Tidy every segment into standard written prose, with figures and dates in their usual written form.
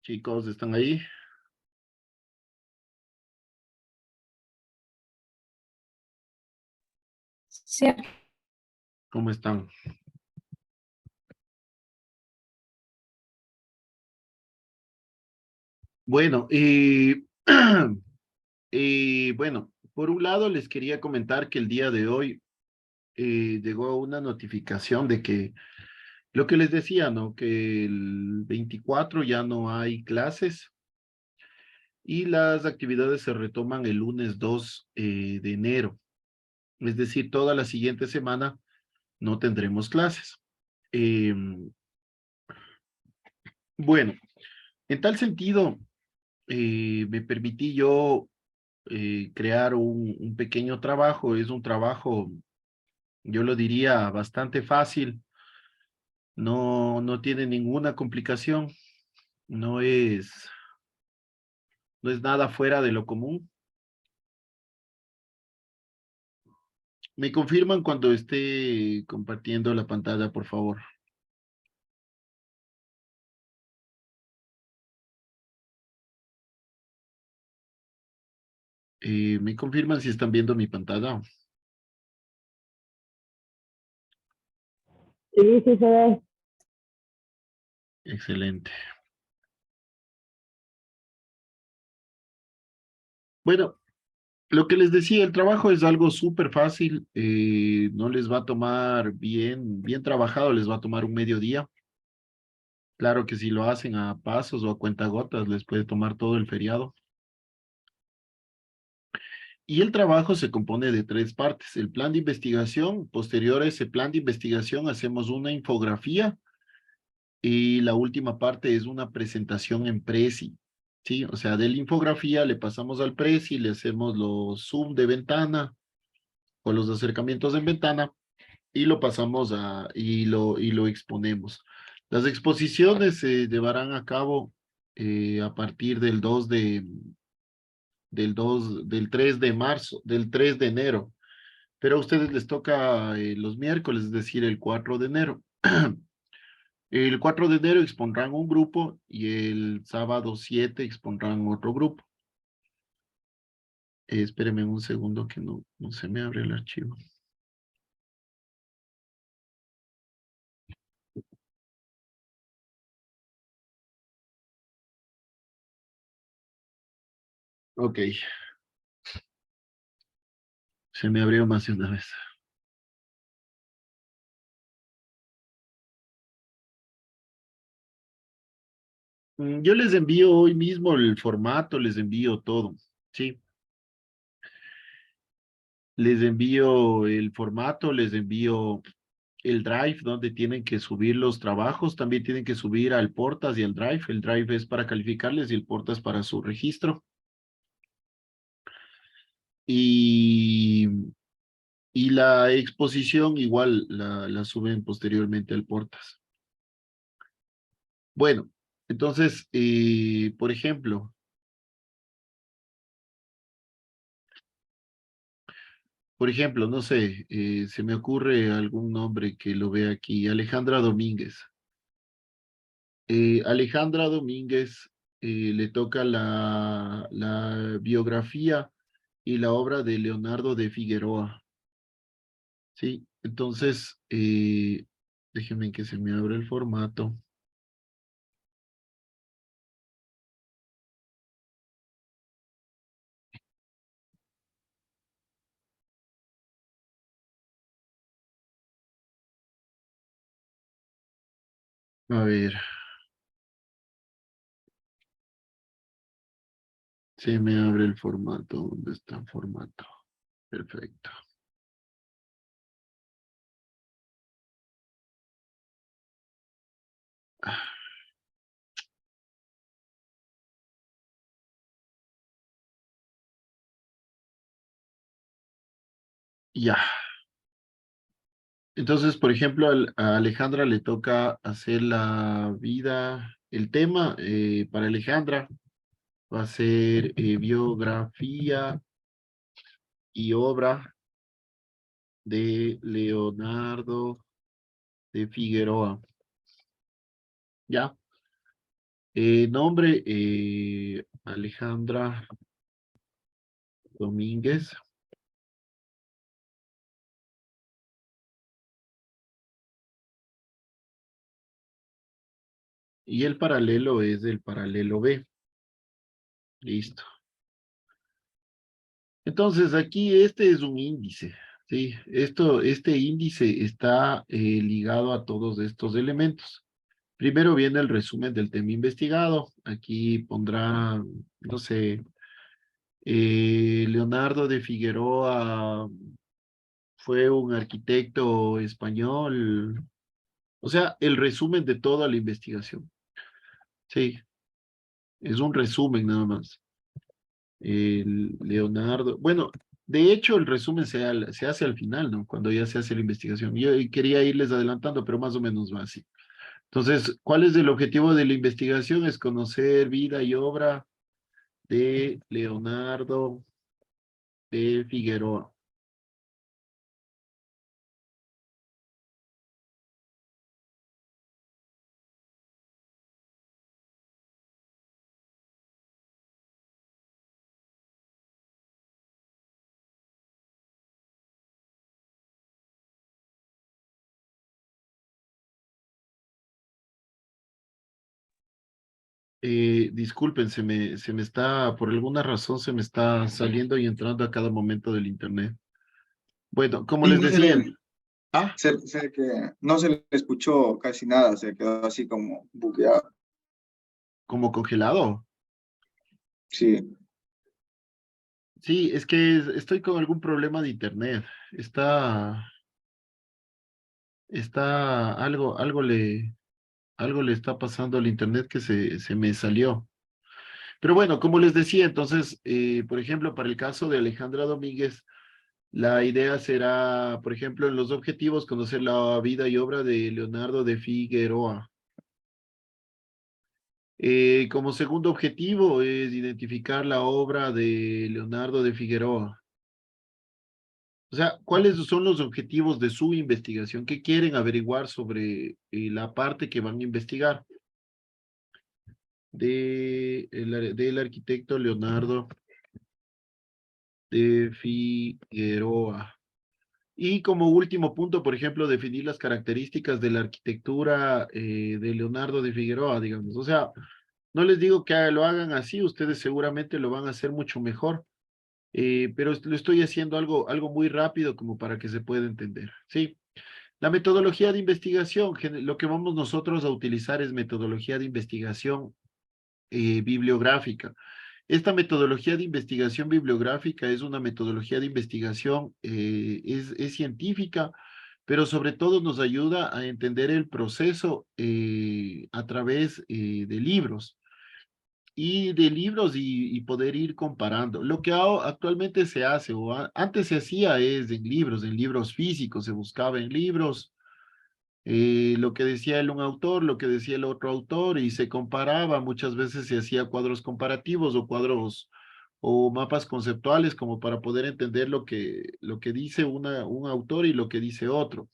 Chicos, ¿están ahí? Sí, ¿Cómo están? Bueno, bueno, por un lado les quería comentar que el día de hoy llegó una notificación de que lo que les decía, ¿no? Que el 24 ya no hay clases y las actividades se retoman el lunes 2 de enero. Es decir, toda la siguiente semana no tendremos clases. Em, bueno, en tal sentido, me permití yo crear un pequeño trabajo. Es un trabajo, yo lo diría, bastante fácil. No tiene ninguna complicación. No es, no es nada fuera de lo común. Me confirman cuando esté compartiendo la pantalla, por favor. Me confirman si están viendo mi pantalla. sí, sí se ve. Excelente. Bueno, lo que les decía, el trabajo es algo súper fácil. No les va a tomar bien trabajado, les va a tomar un mediodía. Claro que si lo hacen a pasos o a cuentagotas, les puede tomar todo el feriado. Y el trabajo se compone de tres partes. El plan de investigación, posterior a ese plan de investigación, hacemos una infografía y la última parte es una presentación en Prezi. ¿Sí? O sea, de la infografía le pasamos al Prezi, le hacemos los zoom de ventana o los acercamientos en ventana y lo pasamos y lo exponemos. Las exposiciones se llevarán a cabo a partir del 3 de marzo, del 3 de enero, pero a ustedes les toca los miércoles, es decir, el 4 de enero. El 4 de enero expondrán un grupo y el sábado 7 expondrán otro grupo. Espérenme un segundo que no se me abre el archivo. Ok, se me abrió más de una vez. Yo les envío hoy mismo el formato, les envío todo, ¿sí? Les envío el formato, les envío el Drive donde tienen que subir los trabajos, también tienen que subir al Portas y al Drive. El Drive es para calificarles y el Portas para su registro. Y, y la exposición igual la suben posteriormente al Portas. Bueno, entonces, por ejemplo, no sé, se me ocurre algún nombre que lo vea aquí, Alejandra Domínguez. Alejandra Domínguez le toca la biografía y la obra de Leonardo de Figueroa, ¿sí? Entonces, déjenme que se me abra el formato. A ver, se me abre el formato. ¿Dónde está el formato? Perfecto. Ah, ya. Entonces, por ejemplo, a Alejandra le toca hacer la vida, el tema para Alejandra va a ser biografía y obra de Leonardo de Figueroa. ¿Ya? Nombre, Alejandra Domínguez. Y el paralelo es el paralelo B. Listo. Entonces, aquí este es un índice, ¿sí? Este índice está ligado a todos estos elementos. Primero viene el resumen del tema investigado. Aquí pondrá, no sé, Leonardo de Figueroa fue un arquitecto español. O sea, el resumen de toda la investigación. Sí, es un resumen nada más. Leonardo, bueno, de hecho el resumen se hace al final, ¿no? Cuando ya se hace la investigación. Yo quería irles adelantando, pero más o menos va así. Entonces, ¿cuál es el objetivo de la investigación? Es conocer vida y obra de Leonardo de Figueroa. Disculpen, se me está, por alguna razón se me está saliendo y entrando a cada momento del internet. Bueno, como Sí, les decía, ah, no se le escuchó casi nada, se quedó así como bugueado. como congelado. Sí, Sí, es que estoy con algún problema de internet. Está, algo le está pasando al internet que se me salió. Pero bueno, como les decía, entonces, por ejemplo, para el caso de Alejandra Domínguez, la idea será, por ejemplo, en los objetivos, conocer la vida y obra de Leonardo de Figueroa. Como segundo objetivo es identificar la obra de Leonardo de Figueroa. O sea, ¿cuáles son los objetivos de su investigación? ¿Qué quieren averiguar sobre la parte que van a investigar del arquitecto Leonardo de Figueroa? Y como último punto, por ejemplo, definir las características de la arquitectura de Leonardo de Figueroa, digamos. O sea, no les digo que lo hagan así, ustedes seguramente lo van a hacer mucho mejor, pero lo estoy haciendo algo muy rápido como para que se pueda entender, ¿sí? La metodología de investigación, lo que vamos nosotros a utilizar es metodología de investigación bibliográfica. Esta metodología de investigación bibliográfica es una metodología de investigación, es científica, pero sobre todo nos ayuda a entender el proceso a través de libros y poder ir comparando. Lo que actualmente se hace o antes se hacía es en libros físicos, se buscaba en libros lo que decía un autor, lo que decía el otro autor, y se comparaba, muchas veces se hacía cuadros comparativos o cuadros o mapas conceptuales como para poder entender lo que dice un autor y lo que dice otro.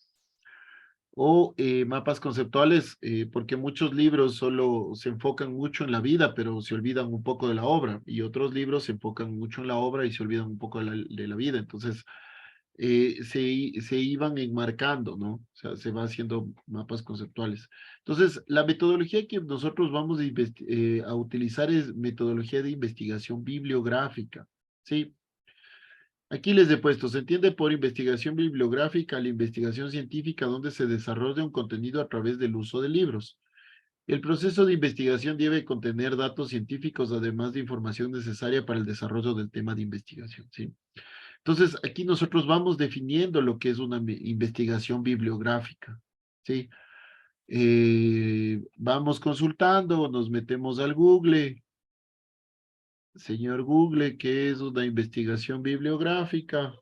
O mapas conceptuales, porque muchos libros solo se enfocan mucho en la vida, pero se olvidan un poco de la obra, y otros libros se enfocan mucho en la obra y se olvidan un poco de la vida. Entonces, se iban enmarcando, ¿no? O sea, se va haciendo mapas conceptuales. Entonces, la metodología que nosotros vamos a utilizar es metodología de investigación bibliográfica, ¿sí? Aquí les he puesto, se entiende por investigación bibliográfica la investigación científica donde se desarrolla un contenido a través del uso de libros. El proceso de investigación debe contener datos científicos, además de información necesaria para el desarrollo del tema de investigación, ¿sí? Entonces, aquí nosotros vamos definiendo lo que es una investigación bibliográfica, ¿sí? Vamos consultando, nos metemos al Google. Señor Google, ¿qué es una investigación bibliográfica?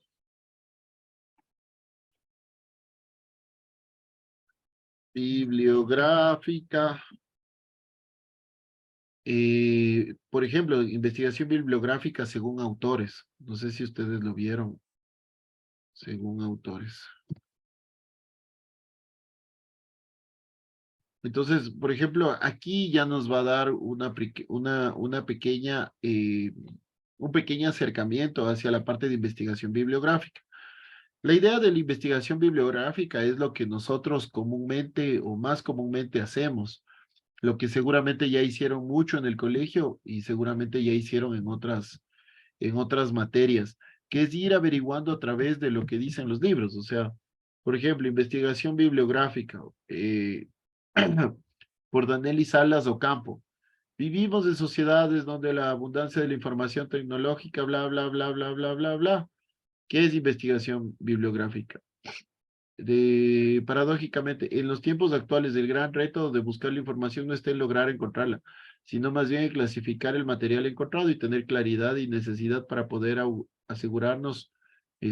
Bibliográfica. Por ejemplo, investigación bibliográfica según autores. No sé si ustedes lo vieron, según autores. Entonces, por ejemplo, aquí ya nos va a dar un pequeño acercamiento hacia la parte de investigación bibliográfica. La idea de la investigación bibliográfica es lo que nosotros comúnmente o más comúnmente hacemos, lo que seguramente ya hicieron mucho en el colegio y seguramente ya hicieron en otras materias, que es ir averiguando a través de lo que dicen los libros. O sea, por ejemplo, investigación bibliográfica, por Danelli Salas Ocampo. Vivimos en sociedades donde la abundancia de la información tecnológica, bla, bla, bla, bla, bla, bla, bla. ¿Qué es investigación bibliográfica? Paradójicamente, en los tiempos actuales, el gran reto de buscar la información no está en lograr encontrarla, sino más bien en clasificar el material encontrado y tener claridad y necesidad para poder asegurarnos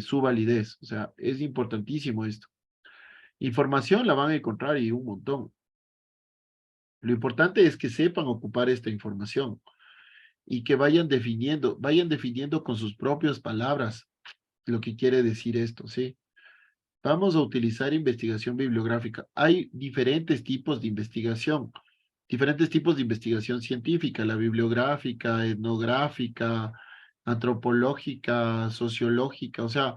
su validez. O sea, es importantísimo esto. Información la van a encontrar y un montón. Lo importante es que sepan ocupar esta información y que vayan definiendo con sus propias palabras lo que quiere decir esto, ¿sí? Vamos a utilizar investigación bibliográfica. Hay diferentes tipos de investigación científica, la bibliográfica, etnográfica, antropológica, sociológica, o sea,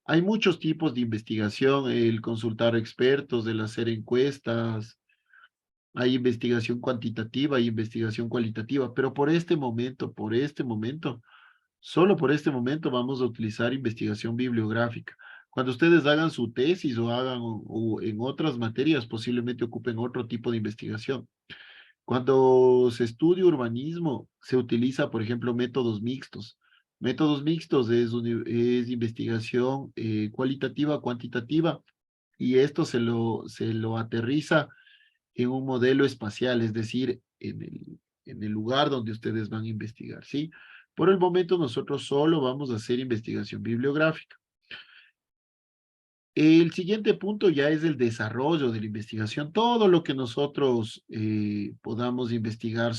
hay muchos tipos de investigación, el consultar expertos, el hacer encuestas, hay investigación cuantitativa, hay investigación cualitativa, pero por este momento, solo por este momento vamos a utilizar investigación bibliográfica. Cuando ustedes hagan su tesis o hagan o en otras materias, posiblemente ocupen otro tipo de investigación. Cuando se estudia urbanismo, se utiliza, por ejemplo, métodos mixtos. Métodos mixtos es investigación cualitativa, cuantitativa, y esto se lo aterriza en un modelo espacial, es decir, en el lugar donde ustedes van a investigar, ¿sí? Por el momento nosotros solo vamos a hacer investigación bibliográfica. El siguiente punto ya es el desarrollo de la investigación, todo lo que nosotros podamos investigar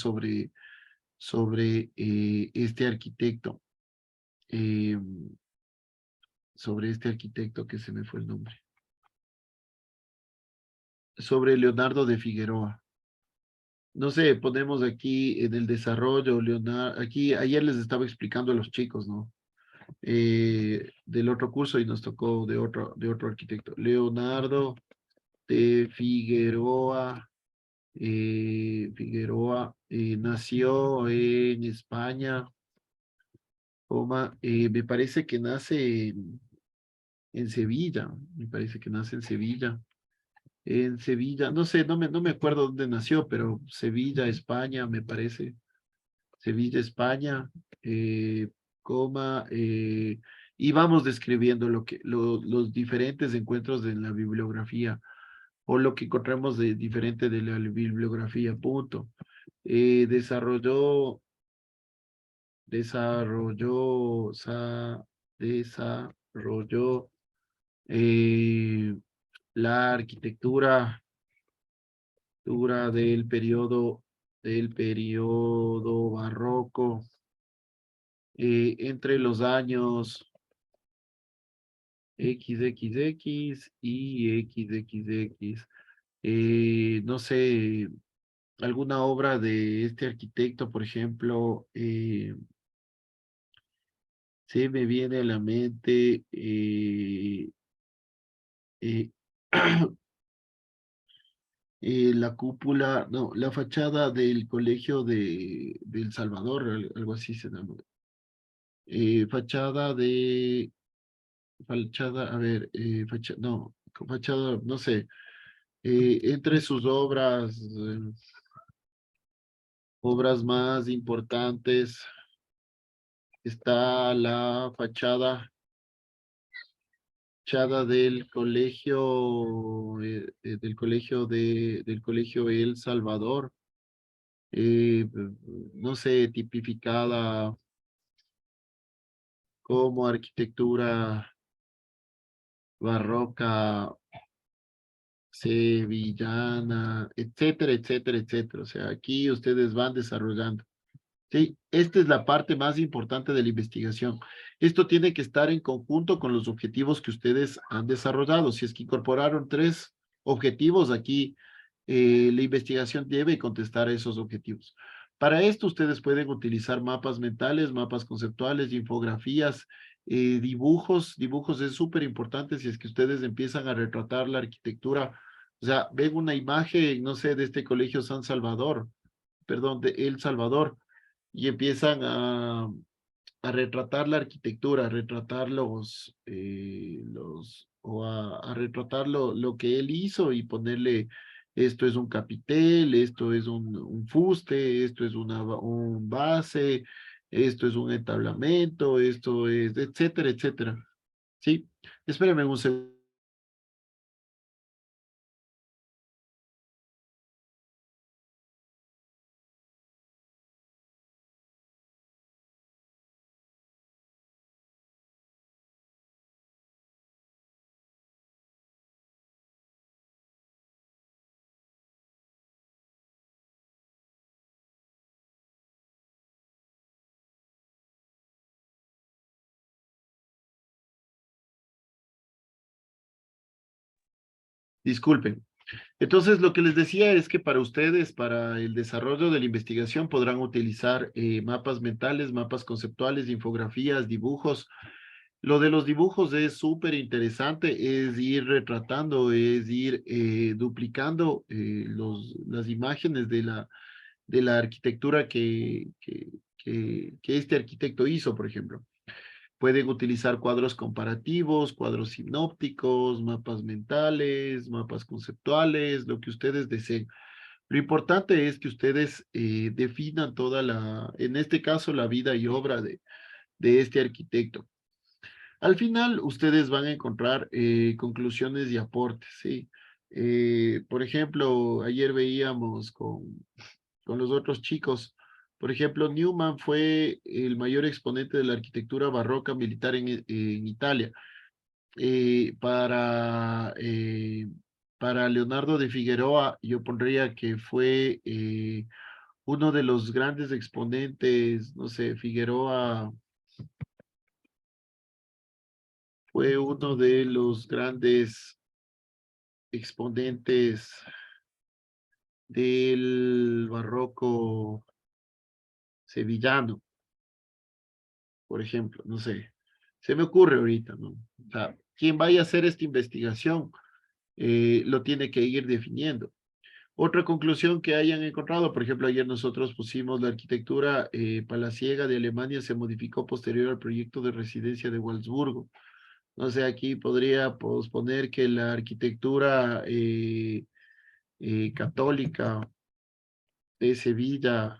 este arquitecto, eh, sobre este arquitecto que se me fue el nombre, sobre Leonardo de Figueroa. No sé, ponemos aquí en el desarrollo, Leonardo, aquí ayer les estaba explicando a los chicos, ¿no? Del otro curso y nos tocó de otro arquitecto. Leonardo de Figueroa, nació en España, me parece que nace en Sevilla, me parece que nace en Sevilla, no sé, no me acuerdo dónde nació, pero Sevilla, España, me parece. Sevilla, España, eh, y vamos describiendo los diferentes encuentros en la bibliografía o lo que encontramos de diferente de la bibliografía, punto. Desarrolló, desarrolló, sa- desarrolló eh, la arquitectura del periodo barroco entre los años XXX y XXX. No sé, alguna obra de este arquitecto, por ejemplo, se me viene a la mente eh, la cúpula, no, la fachada del colegio de El Salvador, algo así se llama. Fachada, a ver, no, fachada, no sé, entre sus obras más importantes está la fachada del colegio El Salvador, eh, no sé, tipificada como arquitectura barroca sevillana, etcétera, etcétera, etcétera. O sea, aquí ustedes van desarrollando. Sí, esta es la parte más importante de la investigación. Esto tiene que estar en conjunto con los objetivos que ustedes han desarrollado. Si es que incorporaron 3 objetivos aquí, La investigación debe contestar a esos objetivos. Para esto ustedes pueden utilizar mapas mentales, mapas conceptuales, infografías, dibujos. Dibujos es súper importante si es que ustedes empiezan a retratar la arquitectura. O sea, ven una imagen, no sé, de este colegio San Salvador, perdón, de El Salvador, y empiezan a retratar la arquitectura, a retratar a retratar lo que él hizo y ponerle, esto es un capitel, esto es un fuste, esto es un base, esto es un entablamento, esto es, etcétera, etcétera. Sí, espérenme un segundo. Disculpen. Entonces, lo que les decía es que para ustedes, para el desarrollo de la investigación, podrán utilizar mapas mentales, mapas conceptuales, infografías, dibujos. Lo de los dibujos es súper interesante, es ir retratando, es ir duplicando las imágenes de la arquitectura que este arquitecto hizo, por ejemplo. Pueden utilizar cuadros comparativos, cuadros sinópticos, mapas mentales, mapas conceptuales, lo que ustedes deseen. Lo importante es que ustedes definan en este caso, la vida y obra de este arquitecto. Al final, ustedes van a encontrar conclusiones y aportes, ¿sí? Por ejemplo, ayer veíamos con los otros chicos, por ejemplo, Newman fue el mayor exponente de la arquitectura barroca militar en Italia. Eh, para, eh, para Leonardo de Figueroa, yo pondría que fue uno de los grandes exponentes, no sé, Figueroa fue uno de los grandes exponentes del barroco sevillano, por ejemplo, no sé, se me ocurre ahorita, ¿no? O sea, quien vaya a hacer esta investigación lo tiene que ir definiendo. Otra conclusión que hayan encontrado, por ejemplo, ayer nosotros pusimos la arquitectura palaciega de Alemania se modificó posterior al proyecto de residencia de Wolfsburgo. No sé, aquí podría poner que la arquitectura católica de Sevilla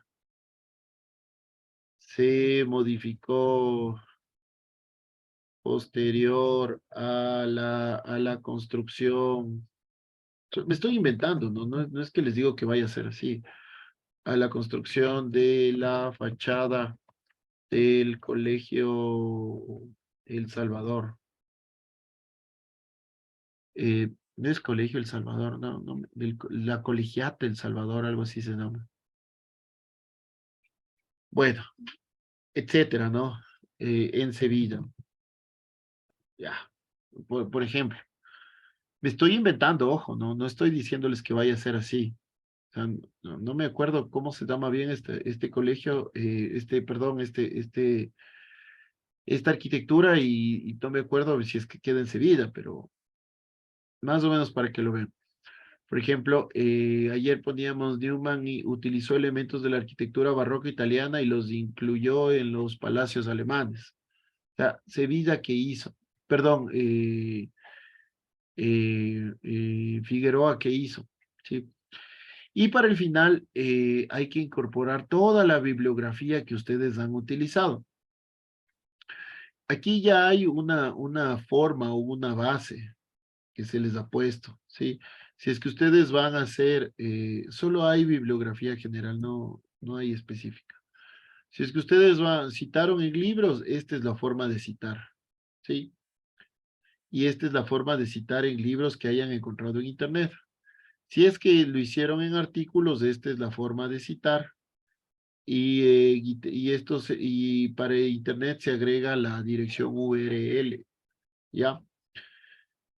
se modificó posterior a la construcción. Me estoy inventando, ¿no? No es que les digo que vaya a ser así. A la construcción de la fachada del Colegio El Salvador. No es Colegio El Salvador, no, la Colegiata El Salvador, algo así se llama. Bueno, etcétera, ¿no? En Sevilla, ya, por ejemplo. Me estoy inventando, ojo, no estoy diciéndoles que vaya a ser así. O sea, no me acuerdo cómo se llama bien este colegio, perdón, esta arquitectura y no me acuerdo si es que queda en Sevilla, pero más o menos para que lo vean. Por ejemplo, ayer poníamos Newman y utilizó elementos de la arquitectura barroca italiana y los incluyó en los palacios alemanes. O sea, Sevilla, ¿qué hizo? Perdón, Figueroa, ¿qué hizo? ¿Sí? Y para el final, hay que incorporar toda la bibliografía que ustedes han utilizado. Aquí ya hay una forma o una base que se les ha puesto, ¿sí? Si es que ustedes van a hacer, solo hay bibliografía general, no hay específica. Si es que ustedes citaron en libros, esta es la forma de citar, ¿sí? Y esta es la forma de citar en libros que hayan encontrado en Internet. Si es que lo hicieron en artículos, esta es la forma de citar. Y para Internet se agrega la dirección URL, ¿ya?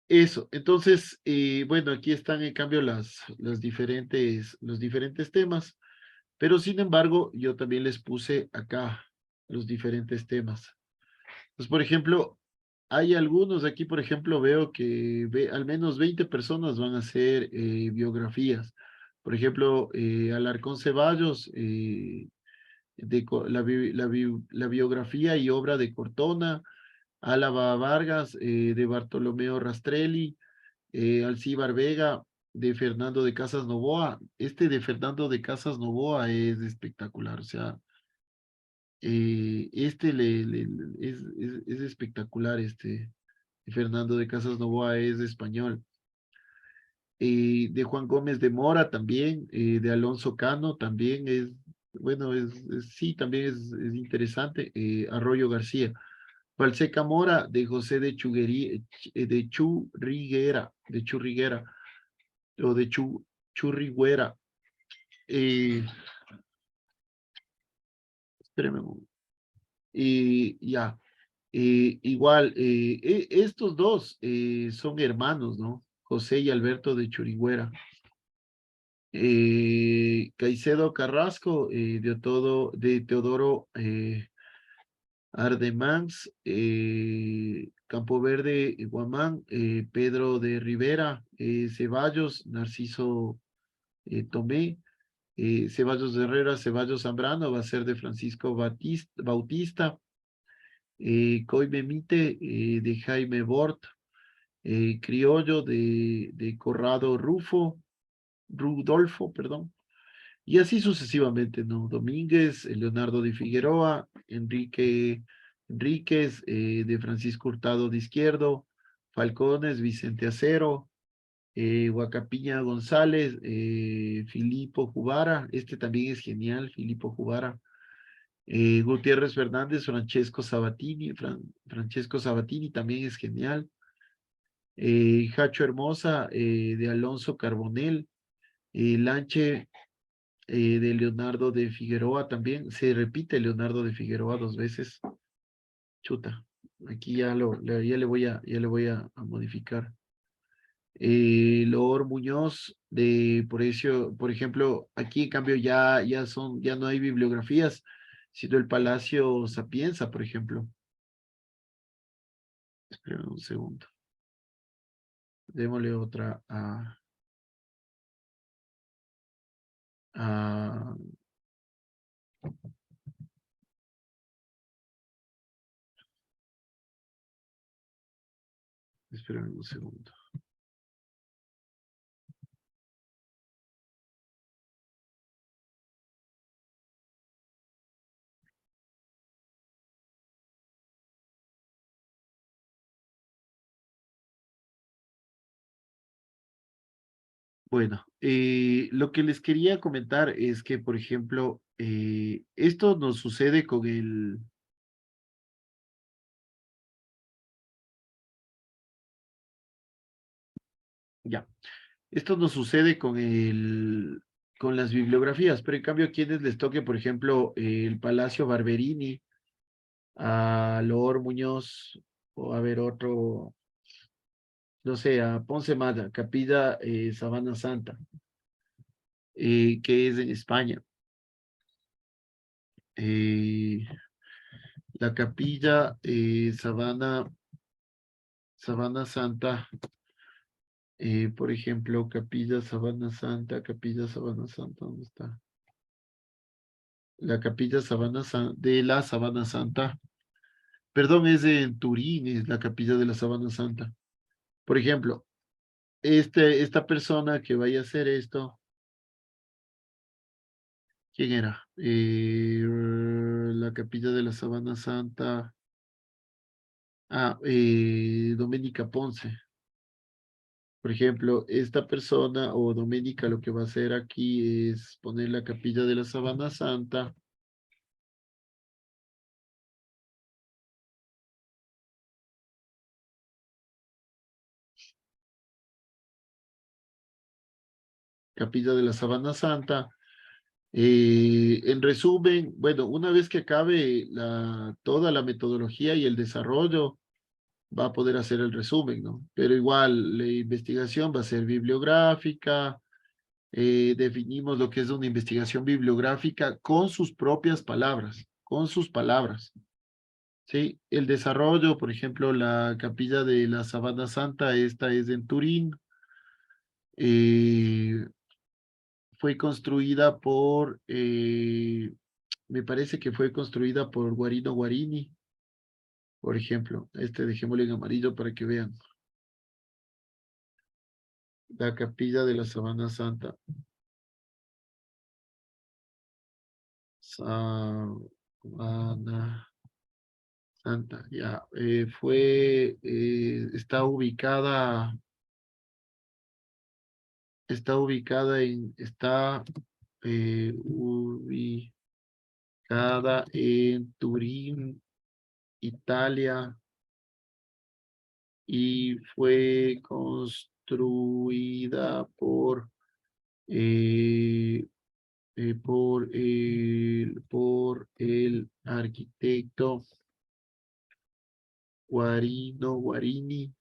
Eso, entonces, bueno, aquí están en cambio los diferentes temas, pero sin embargo, yo también les puse acá los diferentes temas. Pues, por ejemplo, hay algunos aquí, por ejemplo, veo que al menos 20 personas van a hacer biografías. Por ejemplo, Alarcón Ceballos, la biografía y obra de Cortona, Álava Vargas, de Bartolomeo Rastrelli, Alcíbar Vega, de Fernando de Casas Novoa. Este de Fernando de Casas Novoa es espectacular, o sea, este es espectacular, este. Fernando de Casas Novoa es español. De Juan Gómez de Mora también, de Alonso Cano también es, bueno, sí, también es interesante. Arroyo García. Falseca Mora, de José de Churriguera, o de Churriguera. Espérame un momento. Ya. Igual, estos dos son hermanos, ¿no? José y Alberto de Churigüera. Caicedo Carrasco, de Teodoro Ardemans, Campo Verde Guamán, Pedro de Rivera, Ceballos, Narciso Tomé, Ceballos de Herrera, Ceballos Zambrano, va a ser de Francisco Bautista, Coime Mite, de Jaime Bort, Criollo de Corrado Rudolfo, perdón, y así sucesivamente, ¿no? Domínguez, Leonardo de Figueroa, Enríquez, de Francisco Hurtado de Izquierdo, Falcones, Vicente Acero, Huacapiña González, Filipo Jubara, este también es genial, Filipo Jubara, Gutiérrez Fernández, Francesco Sabatini también es genial, Hacho Hermosa, de Alonso Carbonell, Lanche, de Leonardo de Figueroa también, se repite Leonardo de Figueroa 2 veces, chuta, aquí ya le voy a modificar. Loor Muñoz, por ejemplo, aquí en cambio ya no hay bibliografías, sino el Palacio Sapienza, por ejemplo. Espera un segundo. Démosle otra a esperen un segundo. Bueno, lo que les quería comentar es que, por ejemplo, esto nos sucede con ya, esto nos sucede con las bibliografías, pero en cambio a quienes les toque, por ejemplo, el Palacio Barberini, a Loor Muñoz, o a ver otro, no sé, a Ponce Mata, Capilla Sabana Santa, que es en España. Eh, la Capilla Sabana Santa, por ejemplo, Capilla Sabana Santa, ¿dónde está? La Capilla de la Sabana Santa. Perdón, es en Turín, es la Capilla de la Sabana Santa. Por ejemplo, esta persona que vaya a hacer esto, ¿quién era? La Capilla de la Sabana Santa. Doménica Ponce. Por ejemplo, esta persona o Doménica lo que va a hacer aquí es poner la Capilla de la Sabana Santa. Capilla de la Sabana Santa. En resumen, bueno, una vez que acabe toda la metodología y el desarrollo, va a poder hacer el resumen, ¿no? Pero igual, la investigación va a ser bibliográfica, definimos lo que es una investigación bibliográfica con sus propias palabras, con sus palabras. Sí, el desarrollo, por ejemplo, la capilla de la Sabana Santa, esta es en Turín, eh, fue construida por, me parece que fue construida por Guarino Guarini, por ejemplo. Este dejémosle en amarillo para que vean. La capilla de la Sabana Santa. Sabana Santa, ya. Está ubicada ubicada en Turín, Italia, y fue construida por el arquitecto Guarino Guarini,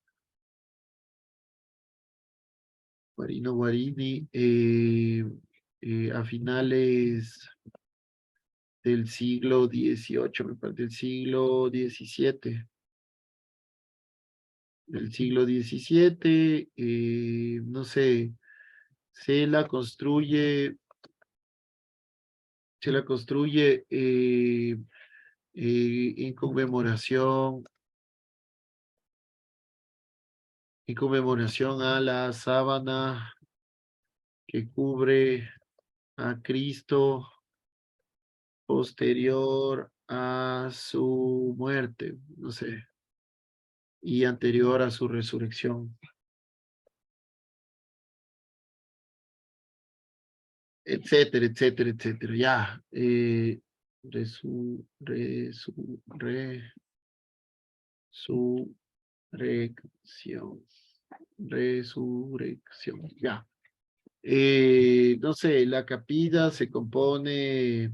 a finales del siglo XVIII, me parece, del siglo XVII, no sé, se la construye, en conmemoración a la sábana que cubre a Cristo posterior a su muerte, no sé, y anterior a su resurrección, etcétera, etcétera, etcétera. Ya, resurrección, resurrección, ya. No sé, la capilla se compone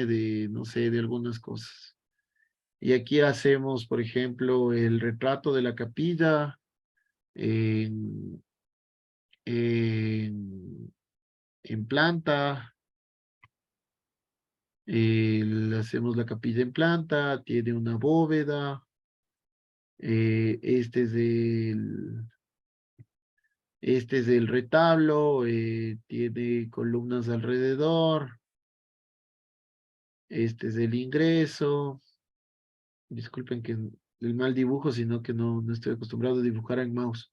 de, no sé, de algunas cosas. Y aquí hacemos, por ejemplo, el retrato de la capilla en, en, en planta. Hacemos la capilla en planta, tiene una bóveda. Este es el retablo, tiene columnas alrededor. Este es el ingreso. Disculpen que el mal dibujo, sino que no estoy acostumbrado a dibujar en mouse.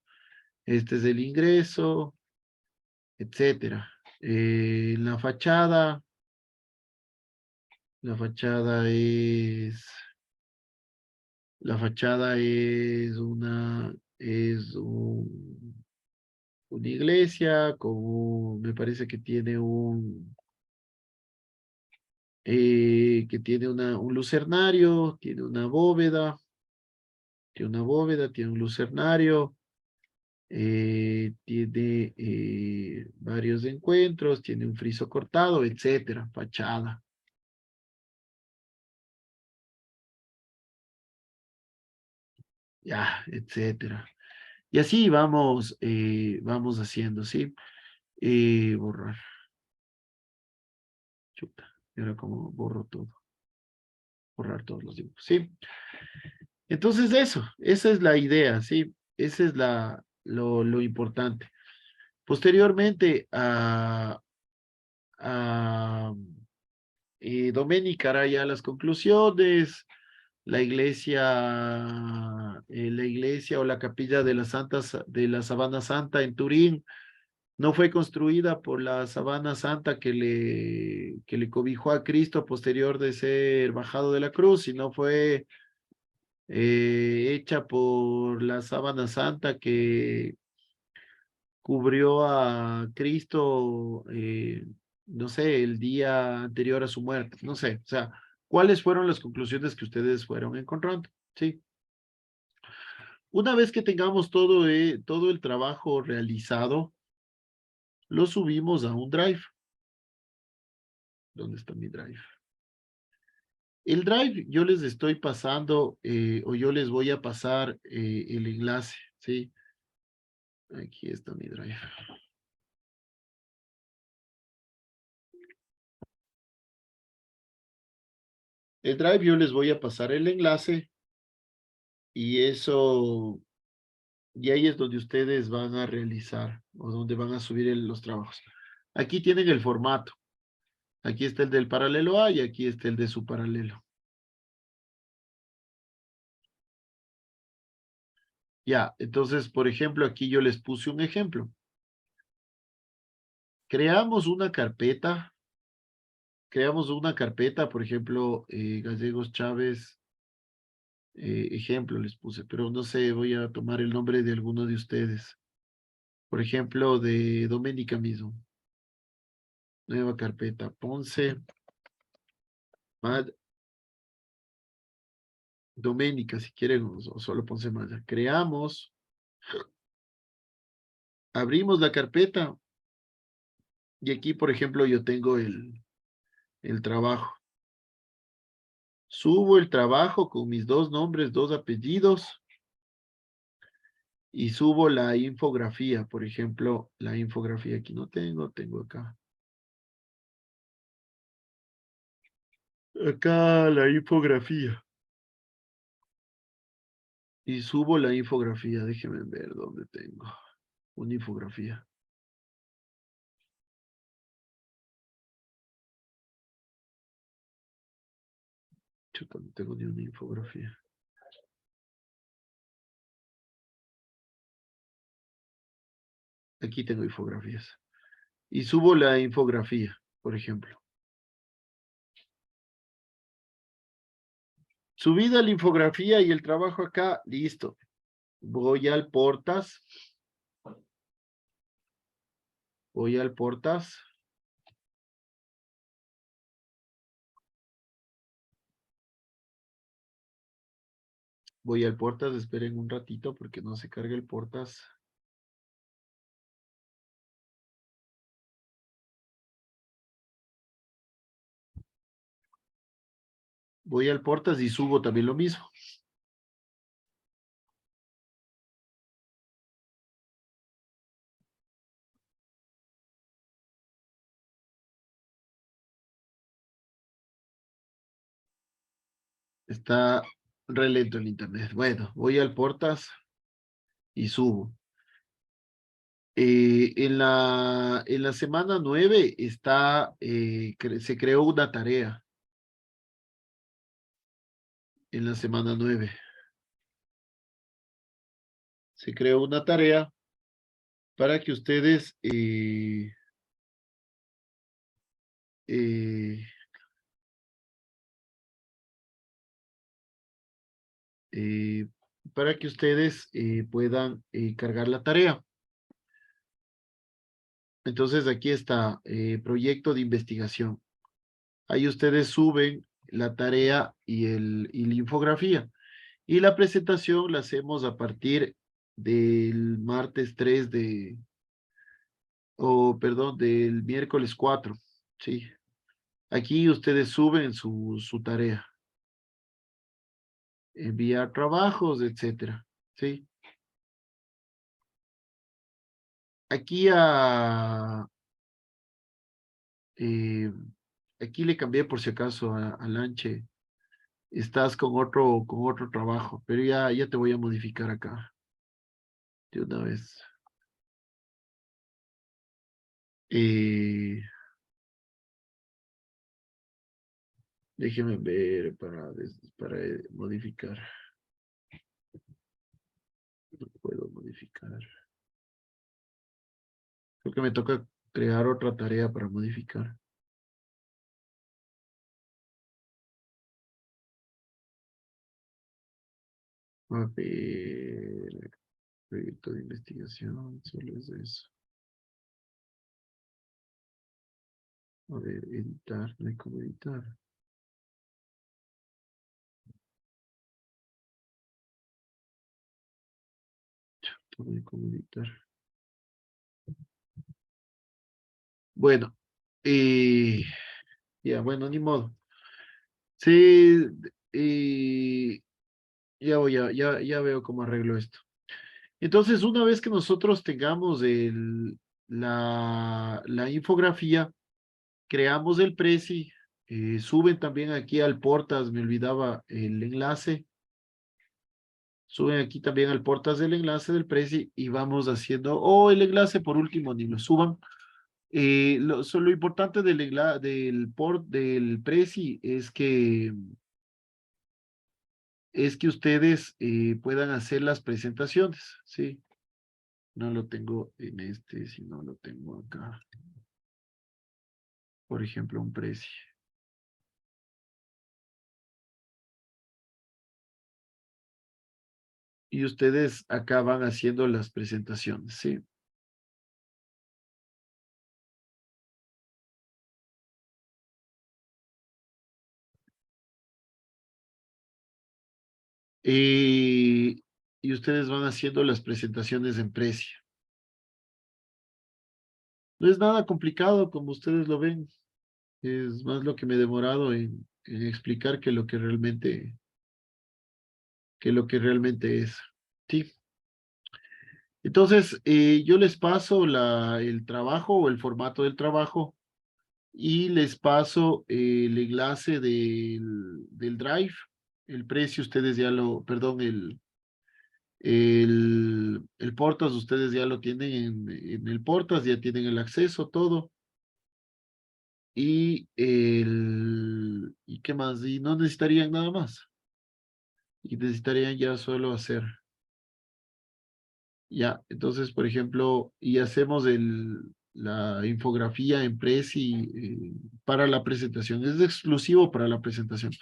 Este es el ingreso, etcétera. La fachada es, la fachada es una iglesia me parece que tiene un lucernario, tiene un lucernario, tiene varios encuentros, tiene un friso cortado, etcétera, fachada. Ya, etcétera. Y así vamos haciendo, ¿sí? Borrar. Chuta. Y ahora como borro todo. Borrar todos los dibujos, ¿sí? Entonces esa es la idea, ¿sí? Esa es lo importante. Posteriormente a Doménica hará ya las conclusiones. La iglesia o la capilla de de la Sabana Santa en Turín no fue construida por la Sabana Santa que le cobijó a Cristo posterior de ser bajado de la cruz, sino fue hecha por la Sábana Santa que cubrió a Cristo, no sé, el día anterior a su muerte, no sé, o sea, ¿cuáles fueron las conclusiones que ustedes fueron encontrando? Sí. Una vez que tengamos todo el trabajo realizado, lo subimos a un drive. ¿Dónde está mi drive? El Drive, yo les estoy pasando, o yo les voy a pasar el enlace, ¿sí? Aquí está mi Drive. El Drive, yo les voy a pasar el enlace y eso, y ahí es donde ustedes van a realizar o donde van a subir los trabajos. Aquí tienen el formato. Aquí está el del paralelo A y aquí está el de su paralelo. Ya, entonces, por ejemplo, aquí yo les puse un ejemplo. Creamos una carpeta, por ejemplo, Gallegos Chávez, ejemplo les puse, pero no sé, voy a tomar el nombre de alguno de ustedes. Por ejemplo, de Doménica mismo. Nueva carpeta, Ponce, Mad, Doménica, si quieren, o solo Ponce Maya. Creamos, abrimos la carpeta y aquí, por ejemplo, yo tengo el trabajo. Subo el trabajo con mis dos nombres, dos apellidos y subo la infografía. Por ejemplo, la infografía aquí no tengo, tengo acá. Acá la infografía. Y subo la infografía. Déjenme ver dónde tengo una infografía. Chuta, no tengo ni una infografía. Aquí tengo infografías. Y subo la infografía, por ejemplo. Subida la infografía y el trabajo acá, listo. Voy al portas. Voy al portas. Voy al portas, esperen un ratito porque no se carga el portas. Voy al portas y subo también lo mismo. Está re lento el internet. Bueno, voy al portas y subo. En la semana 9 se creó una tarea. En la semana 9 se creó una tarea para que ustedes eh, eh, puedan cargar la tarea. Entonces aquí está proyecto de investigación. Ahí ustedes suben la tarea y la infografía. Y la presentación la hacemos a partir del martes 3 perdón, del miércoles 4. Sí. Aquí ustedes suben su tarea. Enviar trabajos, etcétera. Sí. Aquí eh, aquí le cambié por si acaso a Lanche. Estás con otro trabajo, pero ya te voy a modificar acá de una vez. Eh, Déjeme ver para modificar. No puedo modificar. Creo que me toca crear otra tarea para modificar. A ver, proyecto de investigación, solo es eso. A ver, editar, no hay cómo editar. No hay cómo editar. Bueno, ya, bueno, ni modo. Sí, y ya veo cómo arreglo esto. Entonces, una vez que nosotros tengamos la infografía, creamos el Prezi, suben también aquí al Portas, me olvidaba el enlace, suben aquí también al Portas el enlace del Prezi y vamos haciendo, o el enlace por último, ni lo suban. Lo importante del Prezi es que ustedes puedan hacer las presentaciones, ¿sí? No lo tengo en este, sino lo tengo acá. Por ejemplo, un Prezi. Y ustedes acá van haciendo las presentaciones, ¿sí? Y ustedes van haciendo las presentaciones en Prezi. No es nada complicado como ustedes lo ven. Es más lo que me he demorado en explicar que lo que realmente es. Sí. Entonces, yo les paso el trabajo o el formato del trabajo y les paso el enlace del Drive. El precio, ustedes ya perdón, el Portas, ustedes ya lo tienen en el Portas, ya tienen el acceso, todo. ¿Y qué más? Y no necesitarían nada más. Y necesitarían ya solo hacer. Ya, entonces, por ejemplo, y hacemos la infografía en Prezi para la presentación. Es exclusivo para la presentación.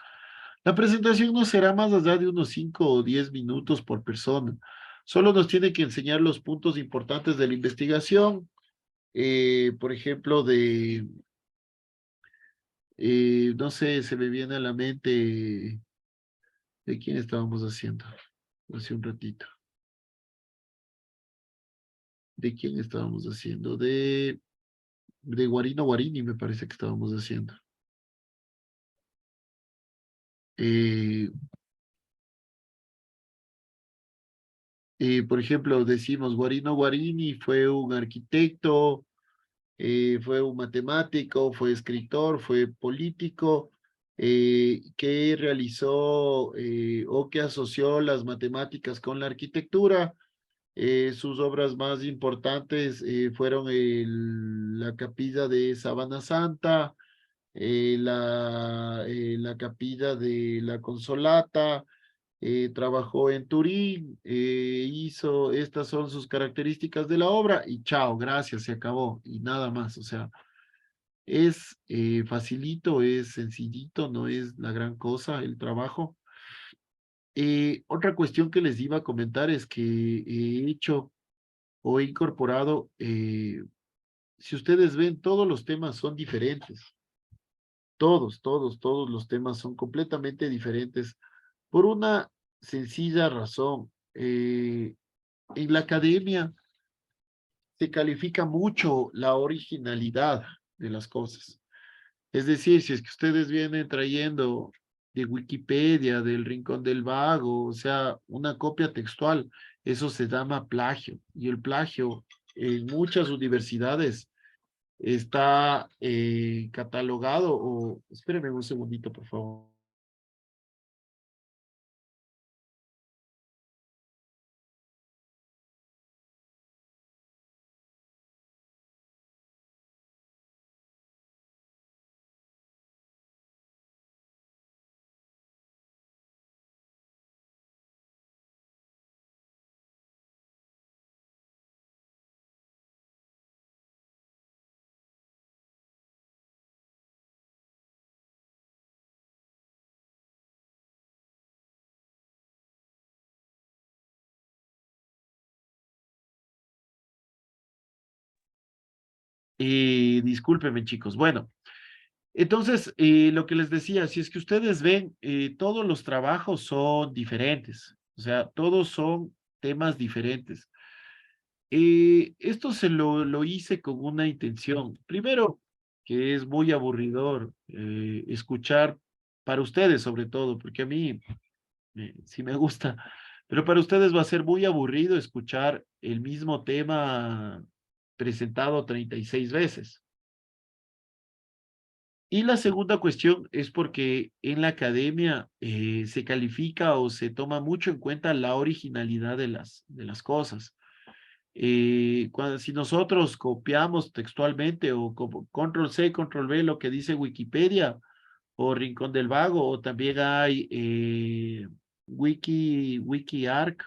La presentación no será más allá de unos 5 o 10 minutos por persona. Solo nos tiene que enseñar los puntos importantes de la investigación. Por ejemplo, no sé, se me viene a la mente de quién estábamos haciendo hace un ratito. ¿De quién estábamos haciendo? De Guarino Guarini, me parece que estábamos haciendo. Eh, por ejemplo, decimos Guarino Guarini fue un arquitecto, fue un matemático, fue escritor, fue político, que realizó o que asoció las matemáticas con la arquitectura. Sus obras más importantes fueron la capilla de Sabana Santa, la capilla de la Consolata, trabajó en Turín, estas son sus características de la obra y chao, gracias, se acabó y nada más, o sea, es facilito, es sencillito, no es la gran cosa el trabajo. Otra cuestión que les iba a comentar es que he hecho o he incorporado, si ustedes ven, todos los temas son diferentes. Todos los temas son completamente diferentes por una sencilla razón. En la academia se califica mucho la originalidad de las cosas. Es decir, si es que ustedes vienen trayendo de Wikipedia, del Rincón del Vago, o sea, una copia textual, eso se llama plagio. Y el plagio en muchas universidades está catalogado o, espérenme un segundito, por favor. Discúlpenme, chicos. Bueno, entonces, lo que les decía, si es que ustedes ven, todos los trabajos son diferentes, o sea, todos son temas diferentes. Esto lo hice con una intención. Primero, que es muy aburridor escuchar para ustedes sobre todo, porque a mí sí me gusta, pero para ustedes va a ser muy aburrido escuchar el mismo tema presentado 36 veces. Y la segunda cuestión es porque en la academia se califica o se toma mucho en cuenta la originalidad de las cosas. Si nosotros copiamos textualmente o como control C, control V lo que dice Wikipedia o Rincón del Vago, o también hay WikiArc,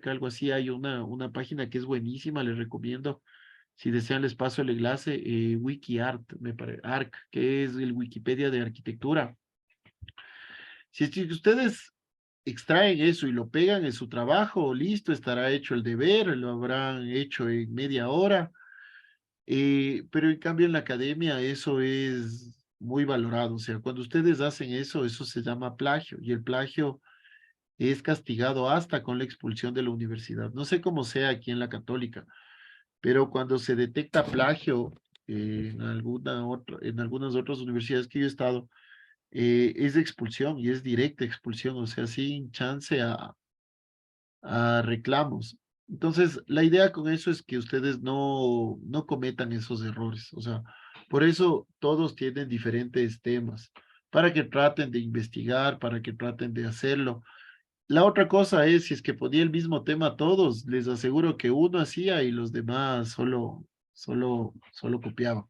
algo así, hay una página que es buenísima, les recomiendo. Si desean, les paso el enlace, WikiArt, Arc, que es el Wikipedia de arquitectura. Si es que ustedes extraen eso y lo pegan en su trabajo, listo, estará hecho el deber, lo habrán hecho en media hora, pero en cambio en la academia eso es muy valorado. O sea, cuando ustedes hacen eso, eso se llama plagio y el plagio es castigado hasta con la expulsión de la universidad. No sé cómo sea aquí en la católica, pero cuando se detecta plagio en algunas otras universidades que yo he estado, es de expulsión y es directa expulsión, o sea, sin chance a reclamos. Entonces, la idea con eso es que ustedes no cometan esos errores. O sea, por eso todos tienen diferentes temas, para que traten de investigar, para que traten de hacerlo. La otra cosa es, si es que ponía el mismo tema a todos, les aseguro que uno hacía y los demás solo copiaban.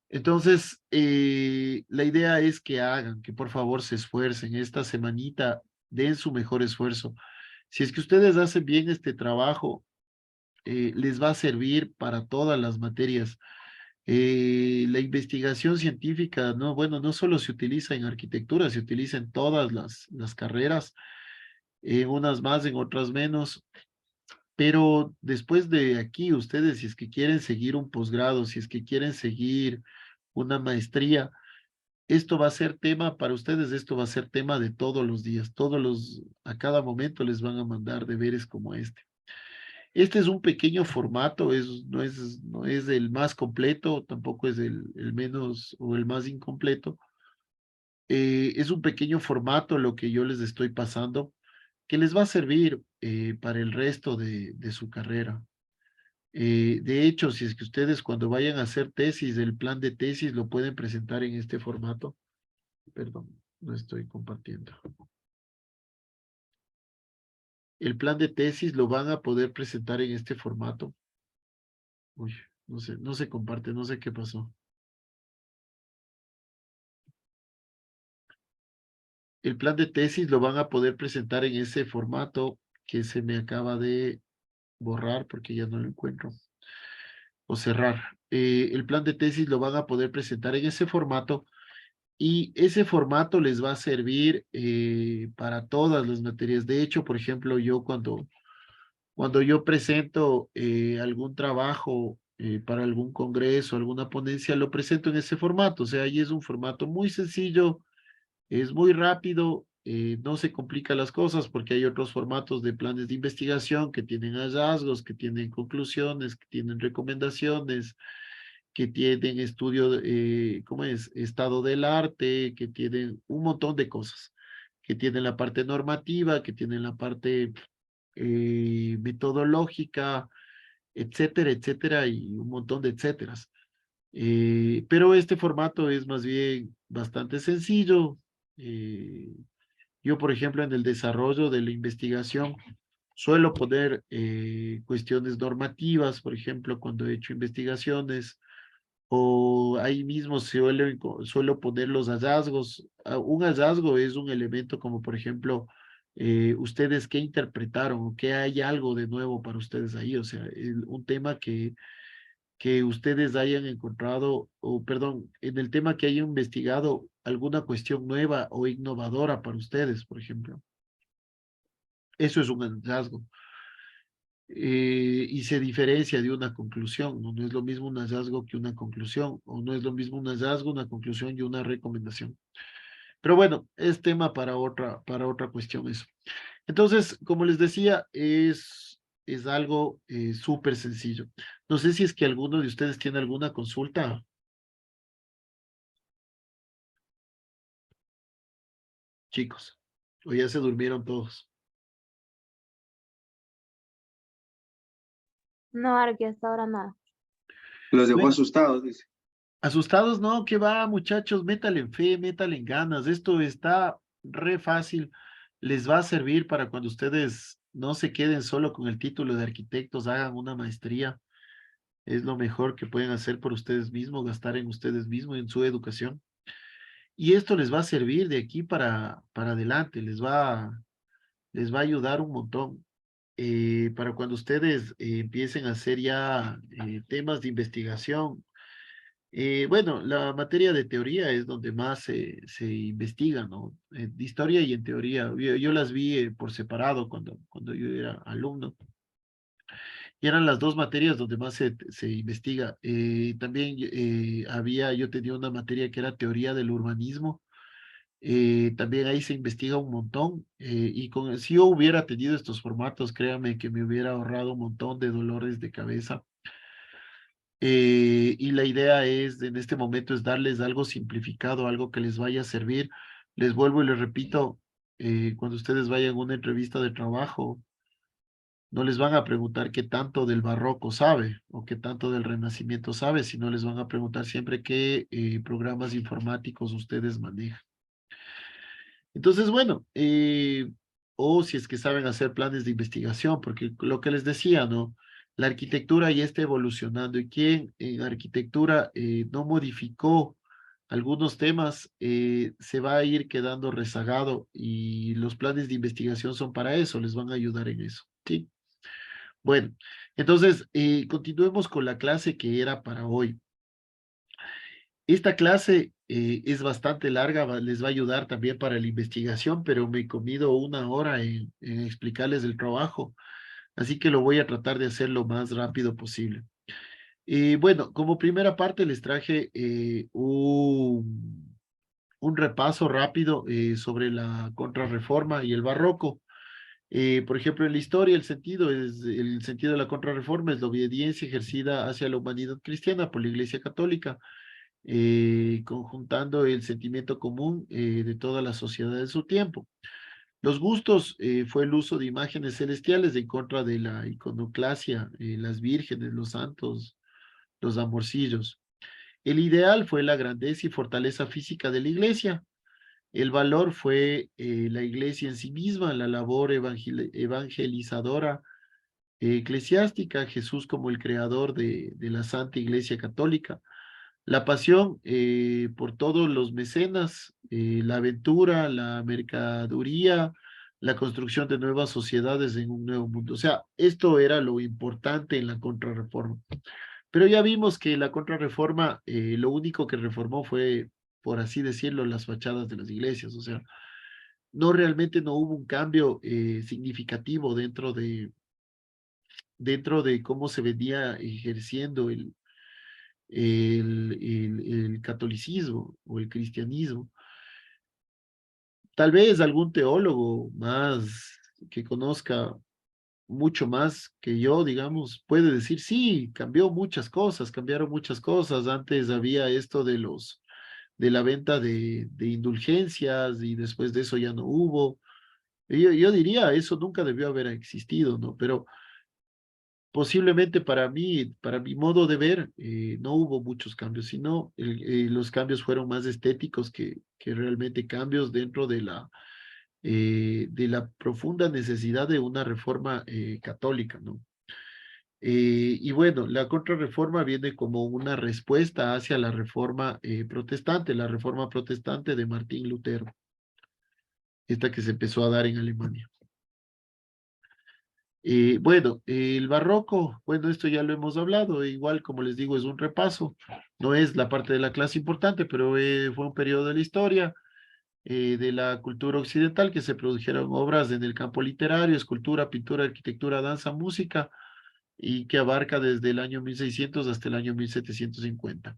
Entonces, la idea es que hagan, que por favor se esfuercen. Esta semanita den su mejor esfuerzo. Si es que ustedes hacen bien este trabajo, les va a servir para todas las materias. La investigación científica, no, bueno, no solo se utiliza en arquitectura, se utiliza en todas las carreras, en unas más, en otras menos. Pero después de aquí, ustedes, si es que quieren seguir un posgrado, si es que quieren seguir una maestría, esto va a ser tema para ustedes, esto va a ser tema de todos los días, a cada momento les van a mandar deberes como este. Este es un pequeño formato, no es el más completo, tampoco es el menos o el más incompleto. Es un pequeño formato lo que yo les estoy pasando, que les va a servir para el resto de su carrera. De hecho, si es que ustedes cuando vayan a hacer tesis, el plan de tesis lo pueden presentar en este formato. Perdón, no estoy compartiendo. El plan de tesis lo van a poder presentar en este formato. Uy, no se comparte, no sé qué pasó. El plan de tesis lo van a poder presentar en ese formato que se me acaba de borrar porque ya no lo encuentro. O cerrar. El plan de tesis lo van a poder presentar en ese formato y ese formato les va a servir para todas las materias. De hecho, por ejemplo, yo cuando yo presento algún trabajo para algún congreso, alguna ponencia, lo presento en ese formato. O sea, ahí es un formato muy sencillo, es muy rápido, no se complica las cosas porque hay otros formatos de planes de investigación que tienen hallazgos, que tienen conclusiones, que tienen recomendaciones, que tienen estudio, ¿cómo es? Estado del arte, que tienen un montón de cosas, que tienen la parte normativa, que tienen la parte metodológica, etcétera, etcétera, y un montón de etcéteras. Pero este formato es más bien bastante sencillo. Yo, por ejemplo, en el desarrollo de la investigación, suelo poner cuestiones normativas, por ejemplo, cuando he hecho investigaciones, o ahí mismo suelo poner los hallazgos. Un hallazgo es un elemento como, por ejemplo, ustedes qué interpretaron o qué hay algo de nuevo para ustedes ahí, o sea, un tema que ustedes hayan encontrado, o perdón, en el tema que hayan investigado alguna cuestión nueva o innovadora para ustedes, por ejemplo. Eso es un hallazgo. Y se diferencia de una conclusión, ¿no? No es lo mismo un hallazgo que una conclusión, o no es lo mismo un hallazgo, una conclusión y una recomendación. Pero bueno, es tema para otra cuestión eso. Entonces, como les decía, es algo súper sencillo. No sé si es que alguno de ustedes tiene alguna consulta. chicos? ¿O ya se durmieron todos? No, Arqui, hasta ahora nada. Los dejó Bueno, asustados, dice. asustados, no, que va, muchachos, métale en fe, métale en ganas. Esto está re fácil. Les va a servir para cuando ustedes no se queden solo con el título de arquitectos, hagan una maestría. Es lo mejor que pueden hacer por ustedes mismos, gastar en ustedes mismos, en su educación. Y esto les va a servir de aquí para adelante, les va a ayudar un montón. Para cuando ustedes empiecen a hacer ya temas de investigación. Bueno, la materia de teoría es donde más se investiga, ¿no? De historia y en teoría. Yo las vi por separado cuando yo era alumno. Y eran las dos materias donde más se investiga. También yo tenía una materia que era teoría del urbanismo. También ahí se investiga un montón. Si yo hubiera tenido estos formatos, créame que me hubiera ahorrado un montón de dolores de cabeza. Y la idea es, en este momento, es darles algo simplificado, algo que les vaya a servir. Les vuelvo y les repito, cuando ustedes vayan a una entrevista de trabajo, no les van a preguntar qué tanto del barroco sabe o qué tanto del renacimiento sabe, sino les van a preguntar siempre qué programas informáticos ustedes manejan. Entonces, bueno, o si es que saben hacer planes de investigación, porque lo que les decía, ¿no? La arquitectura ya está evolucionando y quien en arquitectura no modificó algunos temas, se va a ir quedando rezagado y los planes de investigación son para eso, les van a ayudar en eso, ¿sí? Bueno, entonces, continuemos con la clase que era para hoy. Esta clase es bastante larga, les va a ayudar también para la investigación, pero me he comido una hora en explicarles el trabajo, así que lo voy a tratar de hacer lo más rápido posible. Bueno, como primera parte les traje un repaso rápido sobre la contrarreforma y el barroco. Por ejemplo, en la historia el sentido de la contrarreforma es la obediencia ejercida hacia la humanidad cristiana por la Iglesia Católica, conjuntando el sentimiento común de toda la sociedad de su tiempo. Los gustos fue el uso de imágenes celestiales en contra de la iconoclasia, las vírgenes, los santos, los amorcillos. El ideal fue la grandeza y fortaleza física de la iglesia. El valor fue la iglesia en sí misma, la labor evangelizadora eclesiástica, Jesús como el creador de la Santa Iglesia Católica. La pasión por todos los mecenas, la aventura, la mercaduría, la construcción de nuevas sociedades en un nuevo mundo. O sea, esto era lo importante en la contrarreforma. Pero ya vimos que la contrarreforma, lo único que reformó fue, por así decirlo, las fachadas de las iglesias. O sea, no realmente no hubo un cambio significativo dentro de cómo se venía ejerciendo el catolicismo o el cristianismo. Tal vez algún teólogo más que conozca mucho más que yo, digamos, puede decir, sí, cambiaron muchas cosas. Antes había esto de la venta de indulgencias y después de eso ya no hubo. Yo diría, eso nunca debió haber existido, ¿no? Pero posiblemente para mi modo de ver, no hubo muchos cambios, sino los cambios fueron más estéticos que realmente cambios dentro de la profunda necesidad de una reforma católica, ¿no? Y bueno, la contrarreforma viene como una respuesta hacia la reforma protestante, la reforma protestante de Martín Lutero, esta que se empezó a dar en Alemania. Bueno, el barroco, bueno, esto ya lo hemos hablado, igual como les digo, es un repaso, no es la parte de la clase importante, pero fue un periodo de la historia de la cultura occidental que se produjeron obras en el campo literario, escultura, pintura, arquitectura, danza, música, y que abarca desde el año 1600 hasta el año 1750.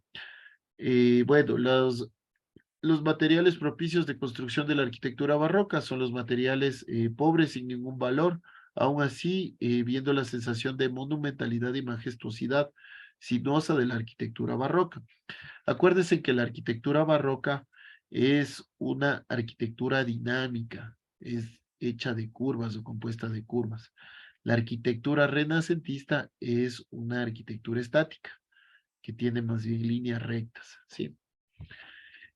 Bueno, los materiales propicios de construcción de la arquitectura barroca son los materiales pobres sin ningún valor, aún así viendo la sensación de monumentalidad y majestuosidad sinuosa de la arquitectura barroca. Acuérdense que la arquitectura barroca es una arquitectura dinámica, es hecha de curvas o compuesta de curvas. La arquitectura renacentista es una arquitectura estática, que tiene más bien líneas rectas, ¿sí?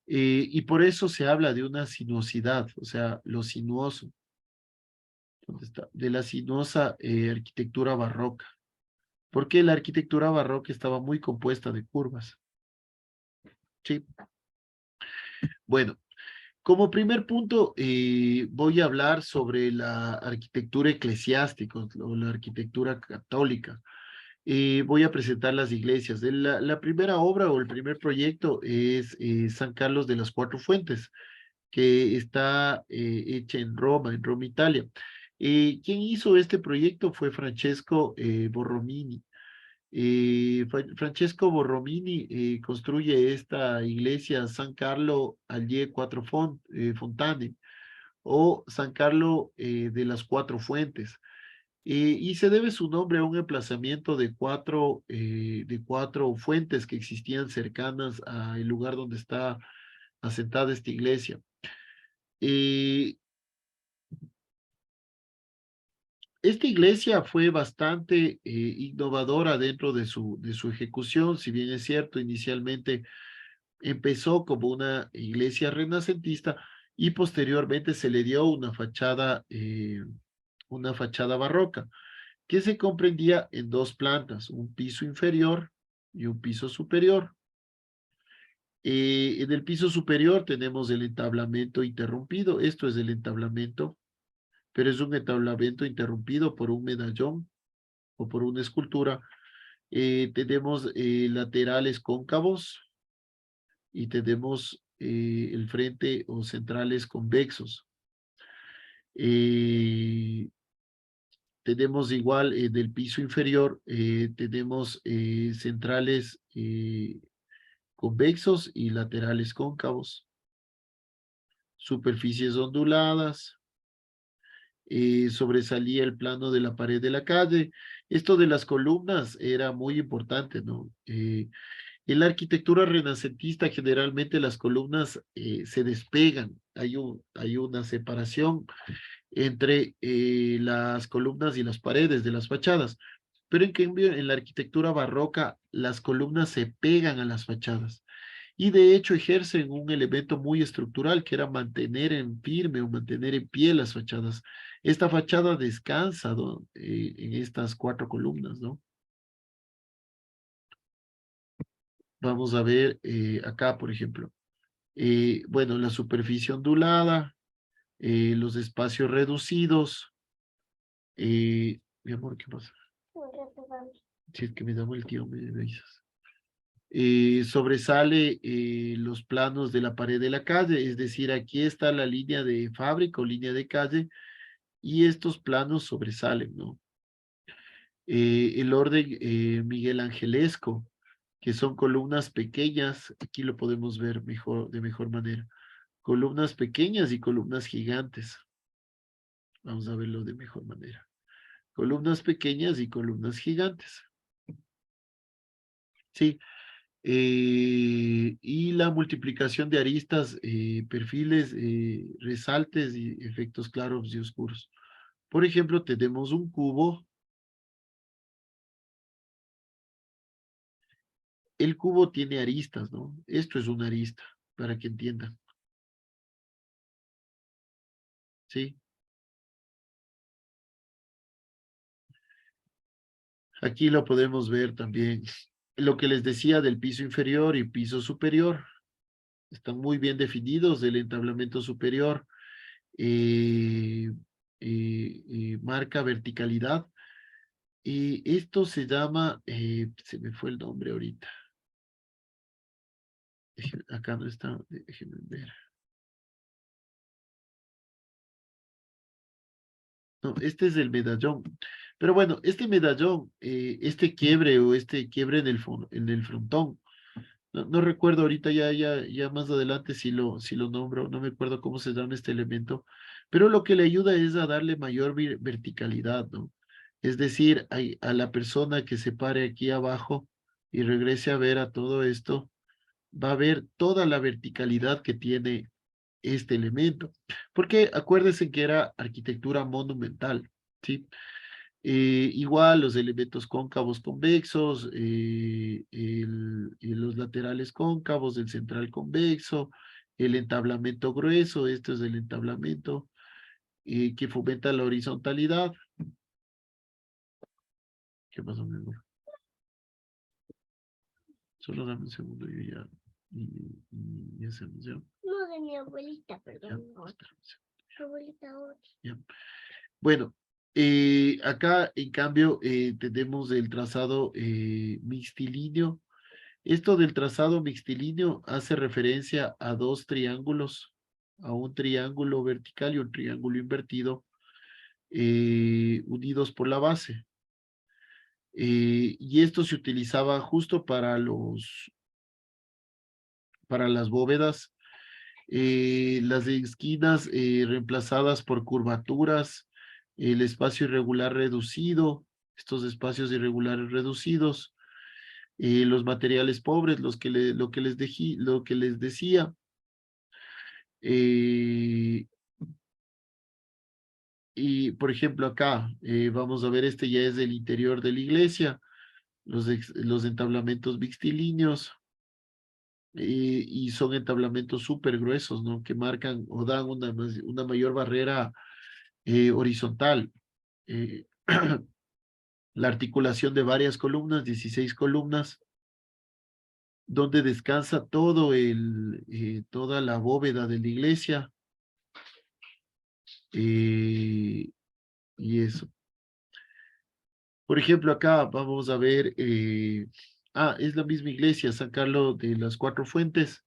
Y por eso se habla de una sinuosidad, o sea, lo sinuoso. ¿Dónde está? De la sinuosa arquitectura barroca. Porque la arquitectura barroca estaba muy compuesta de curvas. Sí. Bueno, como primer punto, voy a hablar sobre la arquitectura eclesiástica o la arquitectura católica. Voy a presentar las iglesias. La primera obra o el primer proyecto es San Carlos de las Cuatro Fuentes, que está hecha en Roma, Italia. Quien hizo este proyecto fue Francesco Borromini. Francesco Borromini construye esta iglesia San Carlo agli Quattro Fontane o San Carlo de las Cuatro Fuentes. Y se debe su nombre a un emplazamiento de cuatro fuentes que existían cercanas al lugar donde está asentada esta iglesia. Esta iglesia fue bastante innovadora dentro de su ejecución, si bien es cierto, inicialmente empezó como una iglesia renacentista y posteriormente se le dio una fachada barroca, que se comprendía en dos plantas, un piso inferior y un piso superior. En el piso superior tenemos el entablamento interrumpido, esto es el entablamento, pero es un entablamento interrumpido por un medallón o por una escultura. Tenemos laterales cóncavos y tenemos el frente o centrales convexos. Tenemos igual del piso inferior, tenemos centrales convexos y laterales cóncavos, superficies onduladas, sobresalía el plano de la pared de la calle. Esto de las columnas era muy importante, ¿no? En la arquitectura renacentista generalmente las columnas se despegan, hay una separación entre las columnas y las paredes de las fachadas, pero en cambio en la arquitectura barroca las columnas se pegan a las fachadas y de hecho ejercen un elemento muy estructural que era mantener en firme o mantener en pie las fachadas. Esta fachada descansa, ¿no? En estas cuatro columnas, ¿no? Vamos a ver acá, por ejemplo. Bueno, la superficie ondulada, los espacios reducidos. Mi amor, ¿qué pasa? Si es que me da el tío, me avisas. Sobresale los planos de la pared de la calle, es decir, aquí está la línea de fábrica o línea de calle y estos planos sobresalen, ¿no? El orden Miguel Angelesco, que son columnas pequeñas, aquí lo podemos ver mejor, de mejor manera. Columnas pequeñas y columnas gigantes. Vamos a verlo de mejor manera. Columnas pequeñas y columnas gigantes. Sí. Y la multiplicación de aristas, perfiles, resaltes y efectos claros y oscuros. Por ejemplo, tenemos un cubo. El cubo tiene aristas, ¿no? Esto es una arista, para que entiendan. ¿Sí? Aquí lo podemos ver también. Lo que les decía del piso inferior y piso superior. Están muy bien definidos del entablamento superior. Marca verticalidad. Y esto se llama, se me fue el nombre ahorita. Acá no está, déjenme ver. No, este es el medallón. Pero bueno, este medallón, este quiebre o este quiebre en el frontón, no recuerdo ahorita ya más adelante si lo nombro, no me acuerdo cómo se llama este elemento, pero lo que le ayuda es a darle mayor verticalidad, ¿no? Es decir, a la persona que se pare aquí abajo y regrese a ver a todo esto, va a ver toda la verticalidad que tiene este elemento. Porque acuérdense que era arquitectura monumental, ¿sí? Igual los elementos cóncavos convexos, los laterales cóncavos, el central convexo, el entablamento grueso, esto es el entablamento que fomenta la horizontalidad. ¿Qué pasó, mi amor? Solo dame un segundo, yo ya, y hacemos, ¿ya? No, de mi abuelita, Ya, perdón. espera un segundo. Mi abuelita hoy. Ya. Bueno, acá en cambio tenemos el trazado mixtilíneo. Esto del trazado mixtilíneo hace referencia a dos triángulos, a un triángulo vertical y un triángulo invertido unidos por la base. Y esto se utilizaba justo para las bóvedas, las esquinas reemplazadas por curvaturas, el espacio irregular reducido, estos espacios irregulares reducidos, los materiales pobres, lo que les decía. Y por ejemplo acá, vamos a ver, este ya es del interior de la iglesia, los entablamentos mixtilíneos, y son entablamentos súper gruesos, ¿no? Que marcan o dan una mayor barrera horizontal. Eh, la articulación de varias columnas, 16 columnas, donde descansa toda la bóveda de la iglesia. Y eso. Por ejemplo, acá vamos a ver, es la misma iglesia, San Carlos de las Cuatro Fuentes.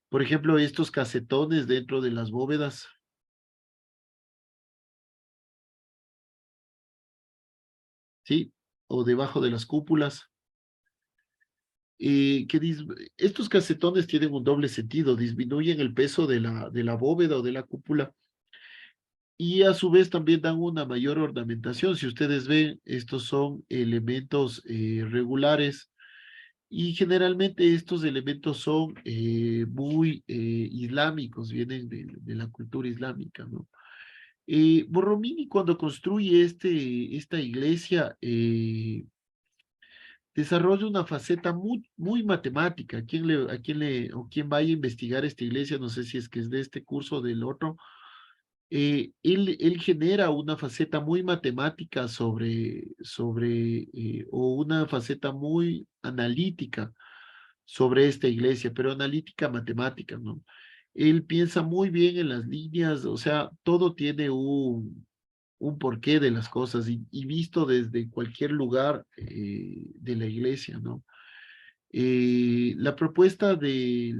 Por ejemplo, estos casetones dentro de las bóvedas. ¿Sí? O debajo de las cúpulas. Estos casetones tienen un doble sentido, disminuyen el peso de la bóveda o de la cúpula y a su vez también dan una mayor ornamentación. Si ustedes ven, estos son elementos regulares y generalmente estos elementos son muy islámicos, vienen de la cultura islámica, ¿no? Borromini cuando construye esta iglesia desarrolla una faceta muy, muy matemática. O quien vaya a investigar esta iglesia, no sé si es que es de este curso o del otro, él genera una faceta muy matemática o una faceta muy analítica sobre esta iglesia, pero analítica matemática, ¿no? Él piensa muy bien en las líneas, o sea, todo tiene un porqué de las cosas y visto desde cualquier lugar de la iglesia, ¿no? La propuesta de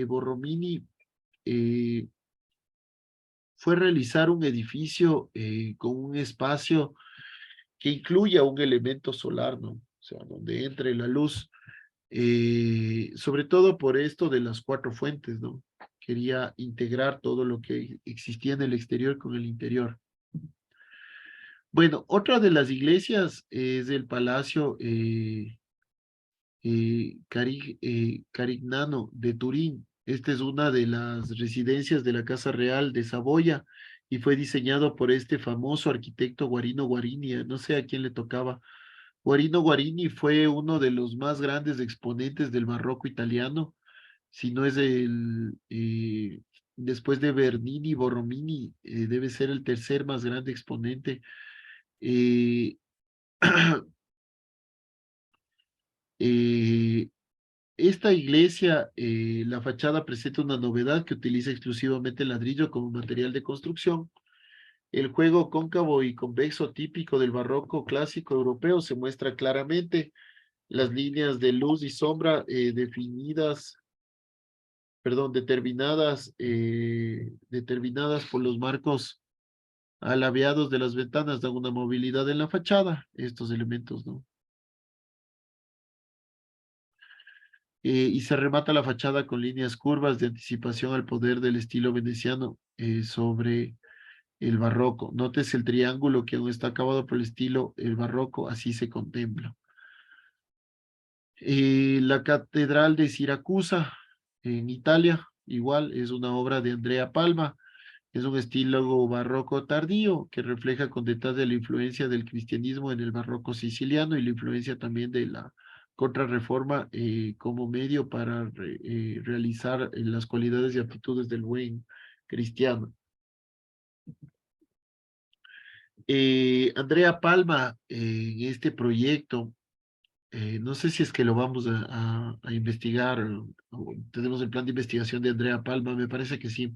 Borromini eh, fue realizar un edificio con un espacio que incluya un elemento solar, ¿no? O sea, donde entre la luz, sobre todo por esto de las cuatro fuentes, ¿no? Quería integrar todo lo que existía en el exterior con el interior. Bueno, otra de las iglesias es el Palacio Carignano de Turín. Esta es una de las residencias de la Casa Real de Saboya y fue diseñado por este famoso arquitecto Guarino Guarini. No sé a quién le tocaba. Guarino Guarini fue uno de los más grandes exponentes del barroco italiano, si no es después de Bernini, Borromini, debe ser el tercer más grande exponente. Eh, eh, Esta iglesia, la fachada presenta una novedad que utiliza exclusivamente el ladrillo como material de construcción. El juego cóncavo y convexo típico del barroco clásico europeo se muestra claramente. Las líneas de luz y sombra determinadas por los marcos alabeados de las ventanas dan una movilidad en la fachada, estos elementos, ¿no? Y se remata la fachada con líneas curvas de anticipación al poder del estilo veneciano sobre el barroco. Nótese el triángulo que aún está acabado por el estilo el barroco, así se contempla. La Catedral de Siracusa, en Italia, igual, es una obra de Andrea Palma. Es un estilo barroco tardío que refleja con detalle la influencia del cristianismo en el barroco siciliano y la influencia también de la Contrarreforma como medio para realizar las cualidades y aptitudes del buen cristiano. Andrea Palma, en este proyecto, no sé si es que lo vamos a investigar, o tenemos el plan de investigación de Andrea Palma, me parece que sí.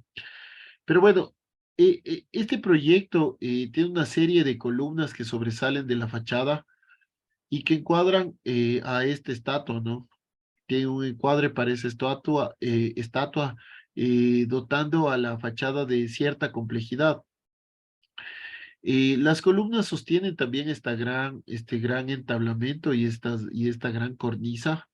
Pero bueno, este proyecto tiene una serie de columnas que sobresalen de la fachada y que encuadran a esta estatua, ¿no? Tiene un encuadre para esa estatua, dotando a la fachada de cierta complejidad. Las columnas sostienen también este gran entablamento y esta gran cornisa,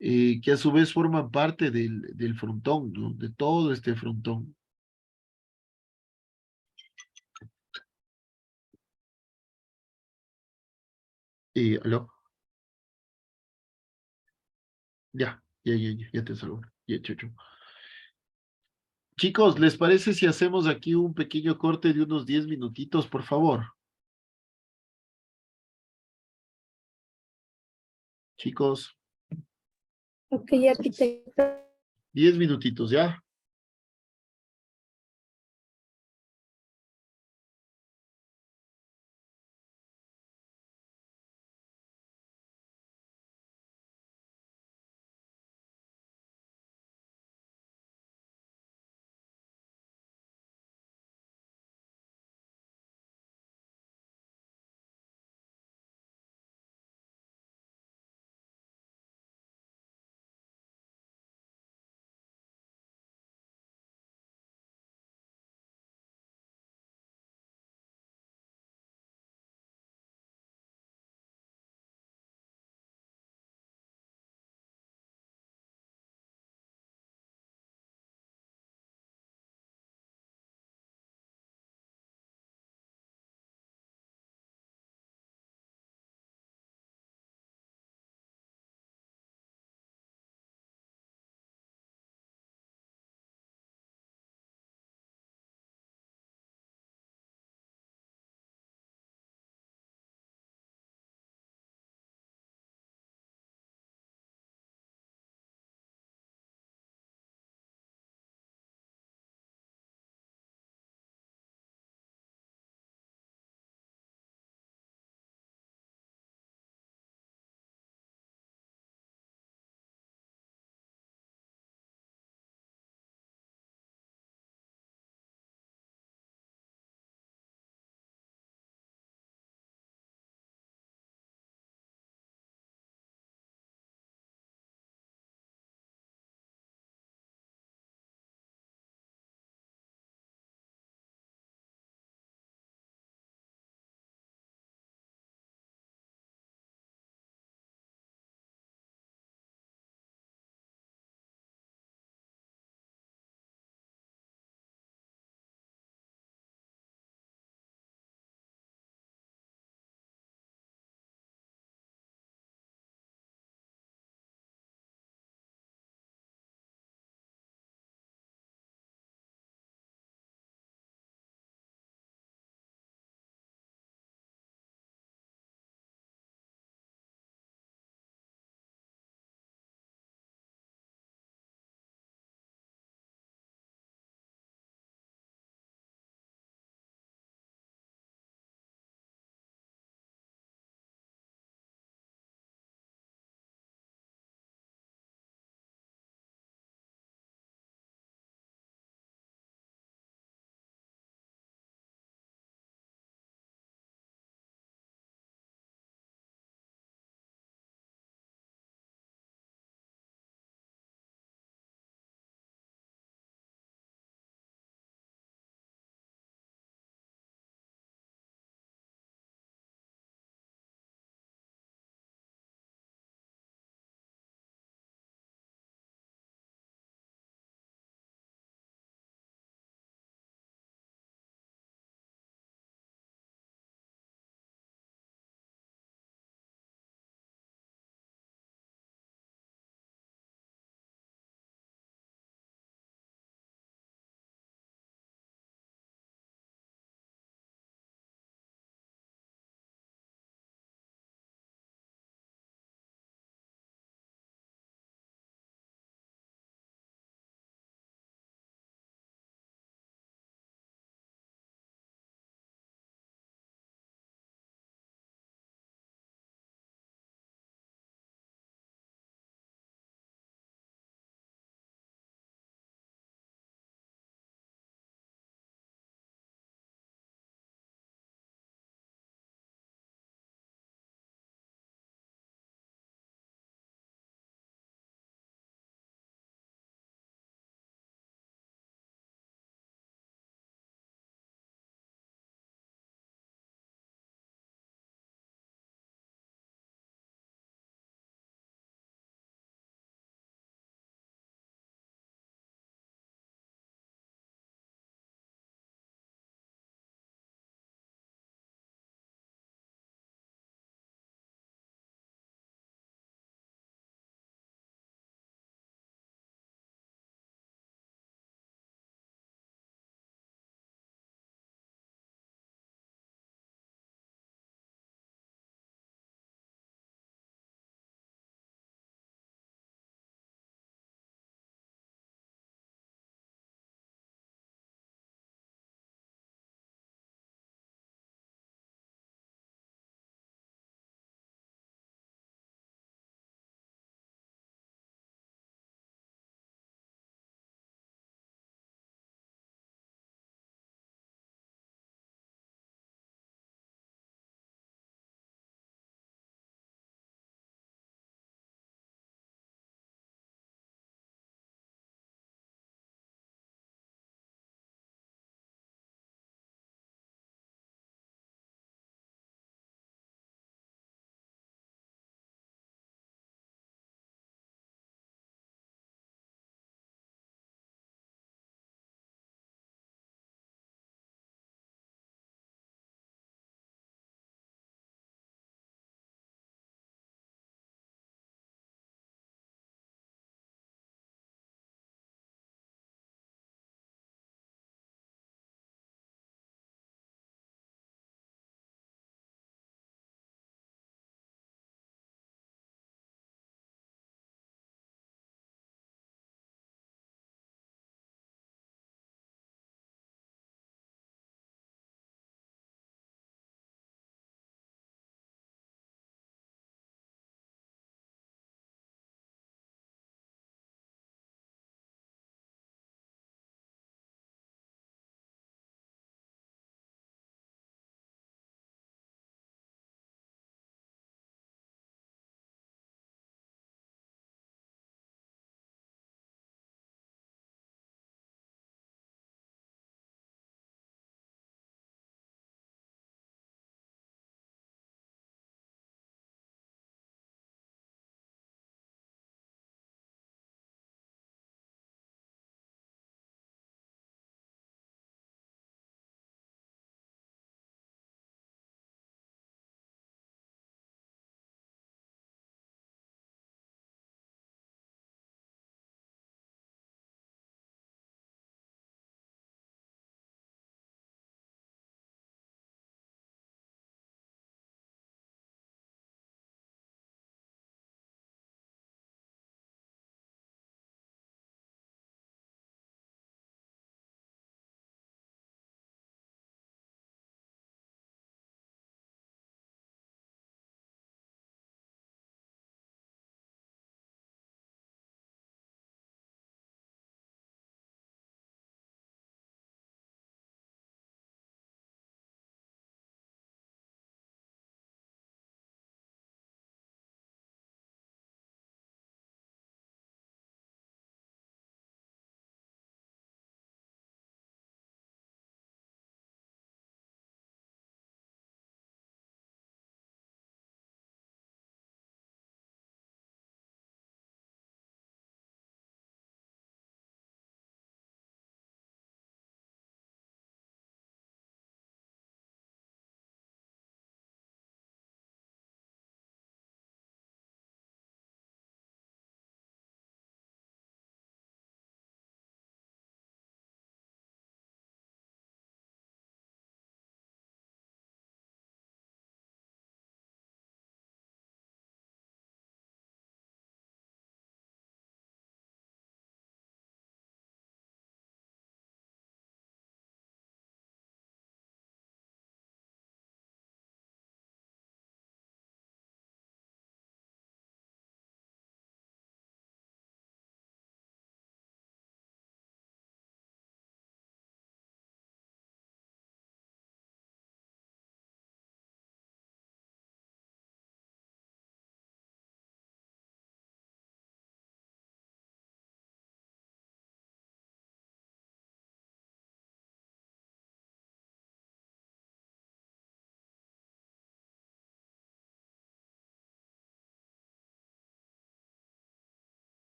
que a su vez forman parte del frontón, ¿no? De todo este frontón. ¿Aló? Ya te salgo. Ya, chucho. Chicos, ¿les parece si hacemos aquí un pequeño corte de unos 10 minutitos, por favor? Chicos, Ok, arquitecto. 10 minutitos, ¿ya?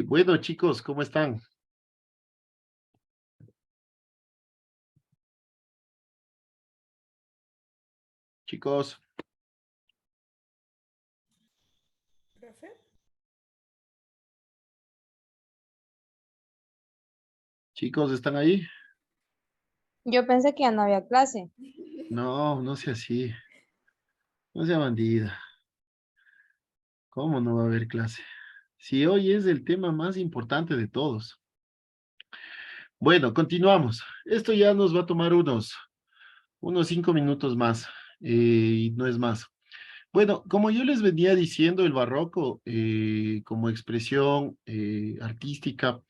Bueno, chicos, ¿cómo están? Chicos, Profe. chicos, ¿están ahí? Yo pensé que ya no había clase. No, no sea así. No sea bandida. ¿Cómo no va a haber clase? Si hoy es el tema más importante de todos. Bueno, continuamos. Esto ya nos va a tomar unos 5 minutos más, y no es más. Bueno, como yo les venía diciendo, el barroco como expresión artística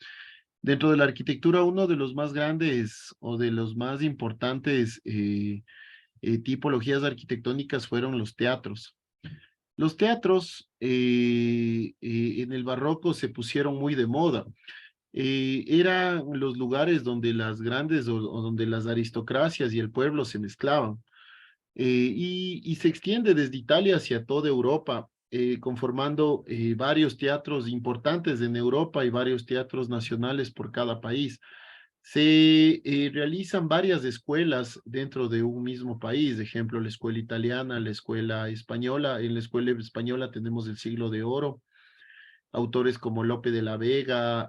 dentro de la arquitectura, uno de los más grandes o de los más importantes tipologías arquitectónicas fueron los teatros. Los teatros en el barroco se pusieron muy de moda. Eran los lugares donde las grandes o donde las aristocracias y el pueblo se mezclaban. Y se extiende desde Italia hacia toda Europa, conformando varios teatros importantes en Europa y varios teatros nacionales por cada país. Se realizan varias escuelas dentro de un mismo país, de ejemplo, la escuela italiana, la escuela española. En la escuela española tenemos el Siglo de Oro, autores como Lope de la Vega,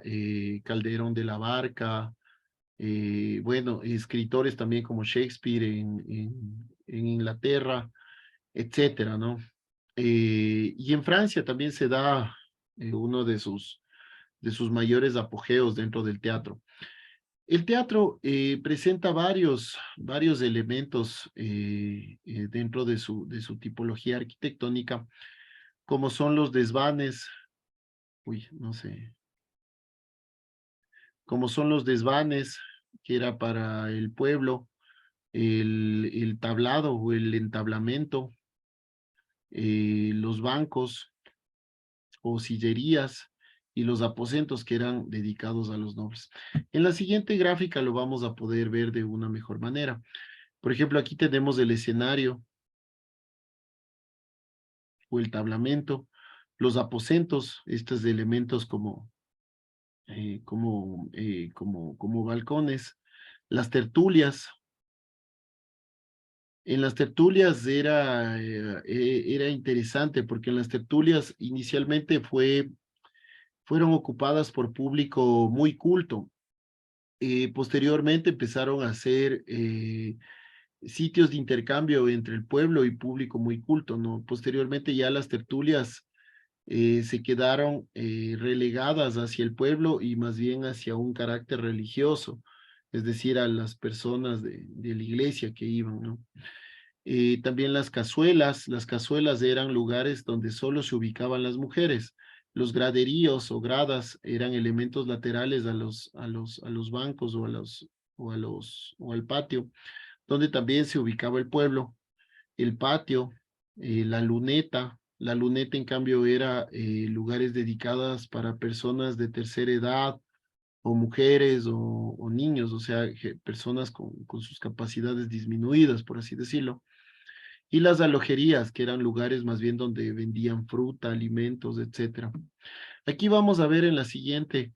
Calderón de la Barca, bueno, escritores también como Shakespeare en Inglaterra, etcétera, ¿no? Y en Francia también se da uno de sus mayores apogeos dentro del teatro. El teatro presenta varios elementos dentro de su tipología arquitectónica, como son los desvanes, uy, no sé, como son los desvanes, que era para el pueblo, el tablado o el entablamento, los bancos o sillerías y los aposentos que eran dedicados a los nobles. En la siguiente gráfica lo vamos a poder ver de una mejor manera. Por ejemplo, aquí tenemos el escenario o el tablamento, los aposentos, estos elementos como balcones, las tertulias. En las tertulias era interesante porque en las tertulias inicialmente fueron ocupadas por público muy culto. Posteriormente empezaron a ser sitios de intercambio entre el pueblo y público muy culto, ¿no? Posteriormente ya las tertulias se quedaron relegadas hacia el pueblo y más bien hacia un carácter religioso, es decir, a las personas de la iglesia que iban, ¿no? También las cazuelas eran lugares donde solo se ubicaban las mujeres. Los graderíos o gradas eran elementos laterales a los bancos o al patio, donde también se ubicaba el pueblo. El patio, la luneta en cambio era lugares dedicados para personas de tercera edad o mujeres o niños, o sea, personas con sus capacidades disminuidas, por así decirlo. Y las alojerías, que eran lugares más bien donde vendían fruta, alimentos, etcétera. Aquí vamos a ver en la siguiente,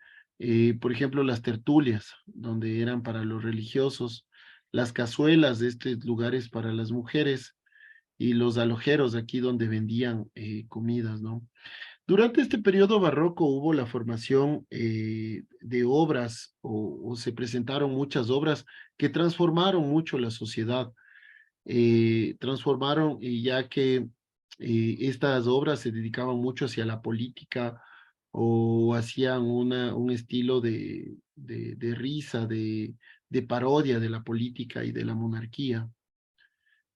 por ejemplo, las tertulias, donde eran para los religiosos, las cazuelas de estos lugares para las mujeres y los alojeros aquí donde vendían comidas, ¿no? Durante este periodo barroco hubo la formación de obras o se presentaron muchas obras que transformaron mucho la sociedad, transformaron ya que estas obras se dedicaban mucho hacia la política o hacían un estilo de risa, de parodia de la política y de la monarquía.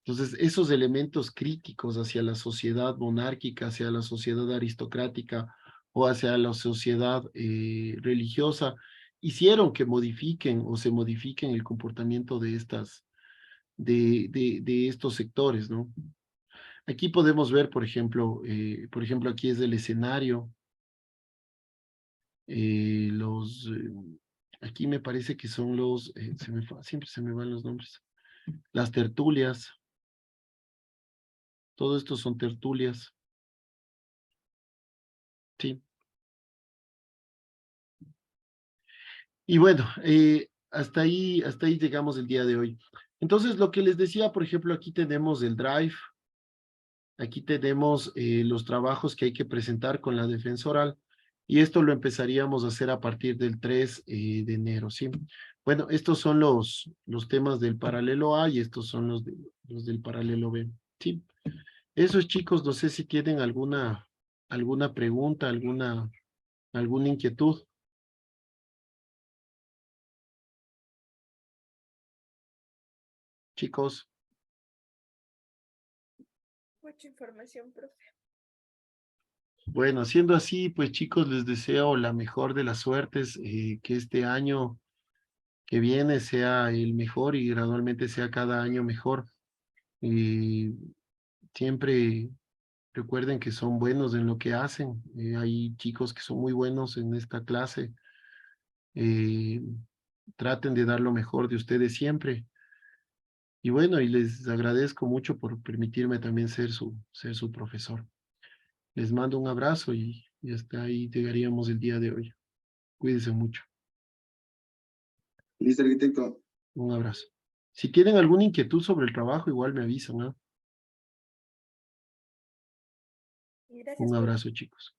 Entonces, esos elementos críticos hacia la sociedad monárquica, hacia la sociedad aristocrática o hacia la sociedad religiosa, hicieron que modifiquen o se modifiquen el comportamiento de estos sectores, ¿no? Aquí podemos ver, por ejemplo, aquí es el escenario, aquí me parece que son siempre se me van los nombres, las tertulias, todo esto son tertulias, sí. Y bueno, hasta ahí llegamos el día de hoy. Entonces, lo que les decía, por ejemplo, aquí tenemos el Drive, aquí tenemos los trabajos que hay que presentar con la defensa oral, y esto lo empezaríamos a hacer a partir del 3 de enero, ¿sí? Bueno, estos son los temas del paralelo A y estos son los del paralelo B, ¿sí? Esos chicos, no sé si tienen alguna pregunta, alguna inquietud. Chicos, Mucha información, profe. bueno, siendo así, pues chicos, les deseo la mejor de las suertes, que este año que viene sea el mejor y gradualmente sea cada año mejor. Y siempre recuerden que son buenos en lo que hacen. Hay chicos que son muy buenos en esta clase. Eh, Traten de dar lo mejor de ustedes siempre. Y bueno, y les agradezco mucho por permitirme también ser su profesor. Les mando un abrazo y hasta ahí llegaríamos el día de hoy. Cuídense mucho. Listo, arquitecto. Un abrazo. Si tienen alguna inquietud sobre el trabajo, igual me avisan, ¿no? Gracias, Un profe. abrazo, chicos.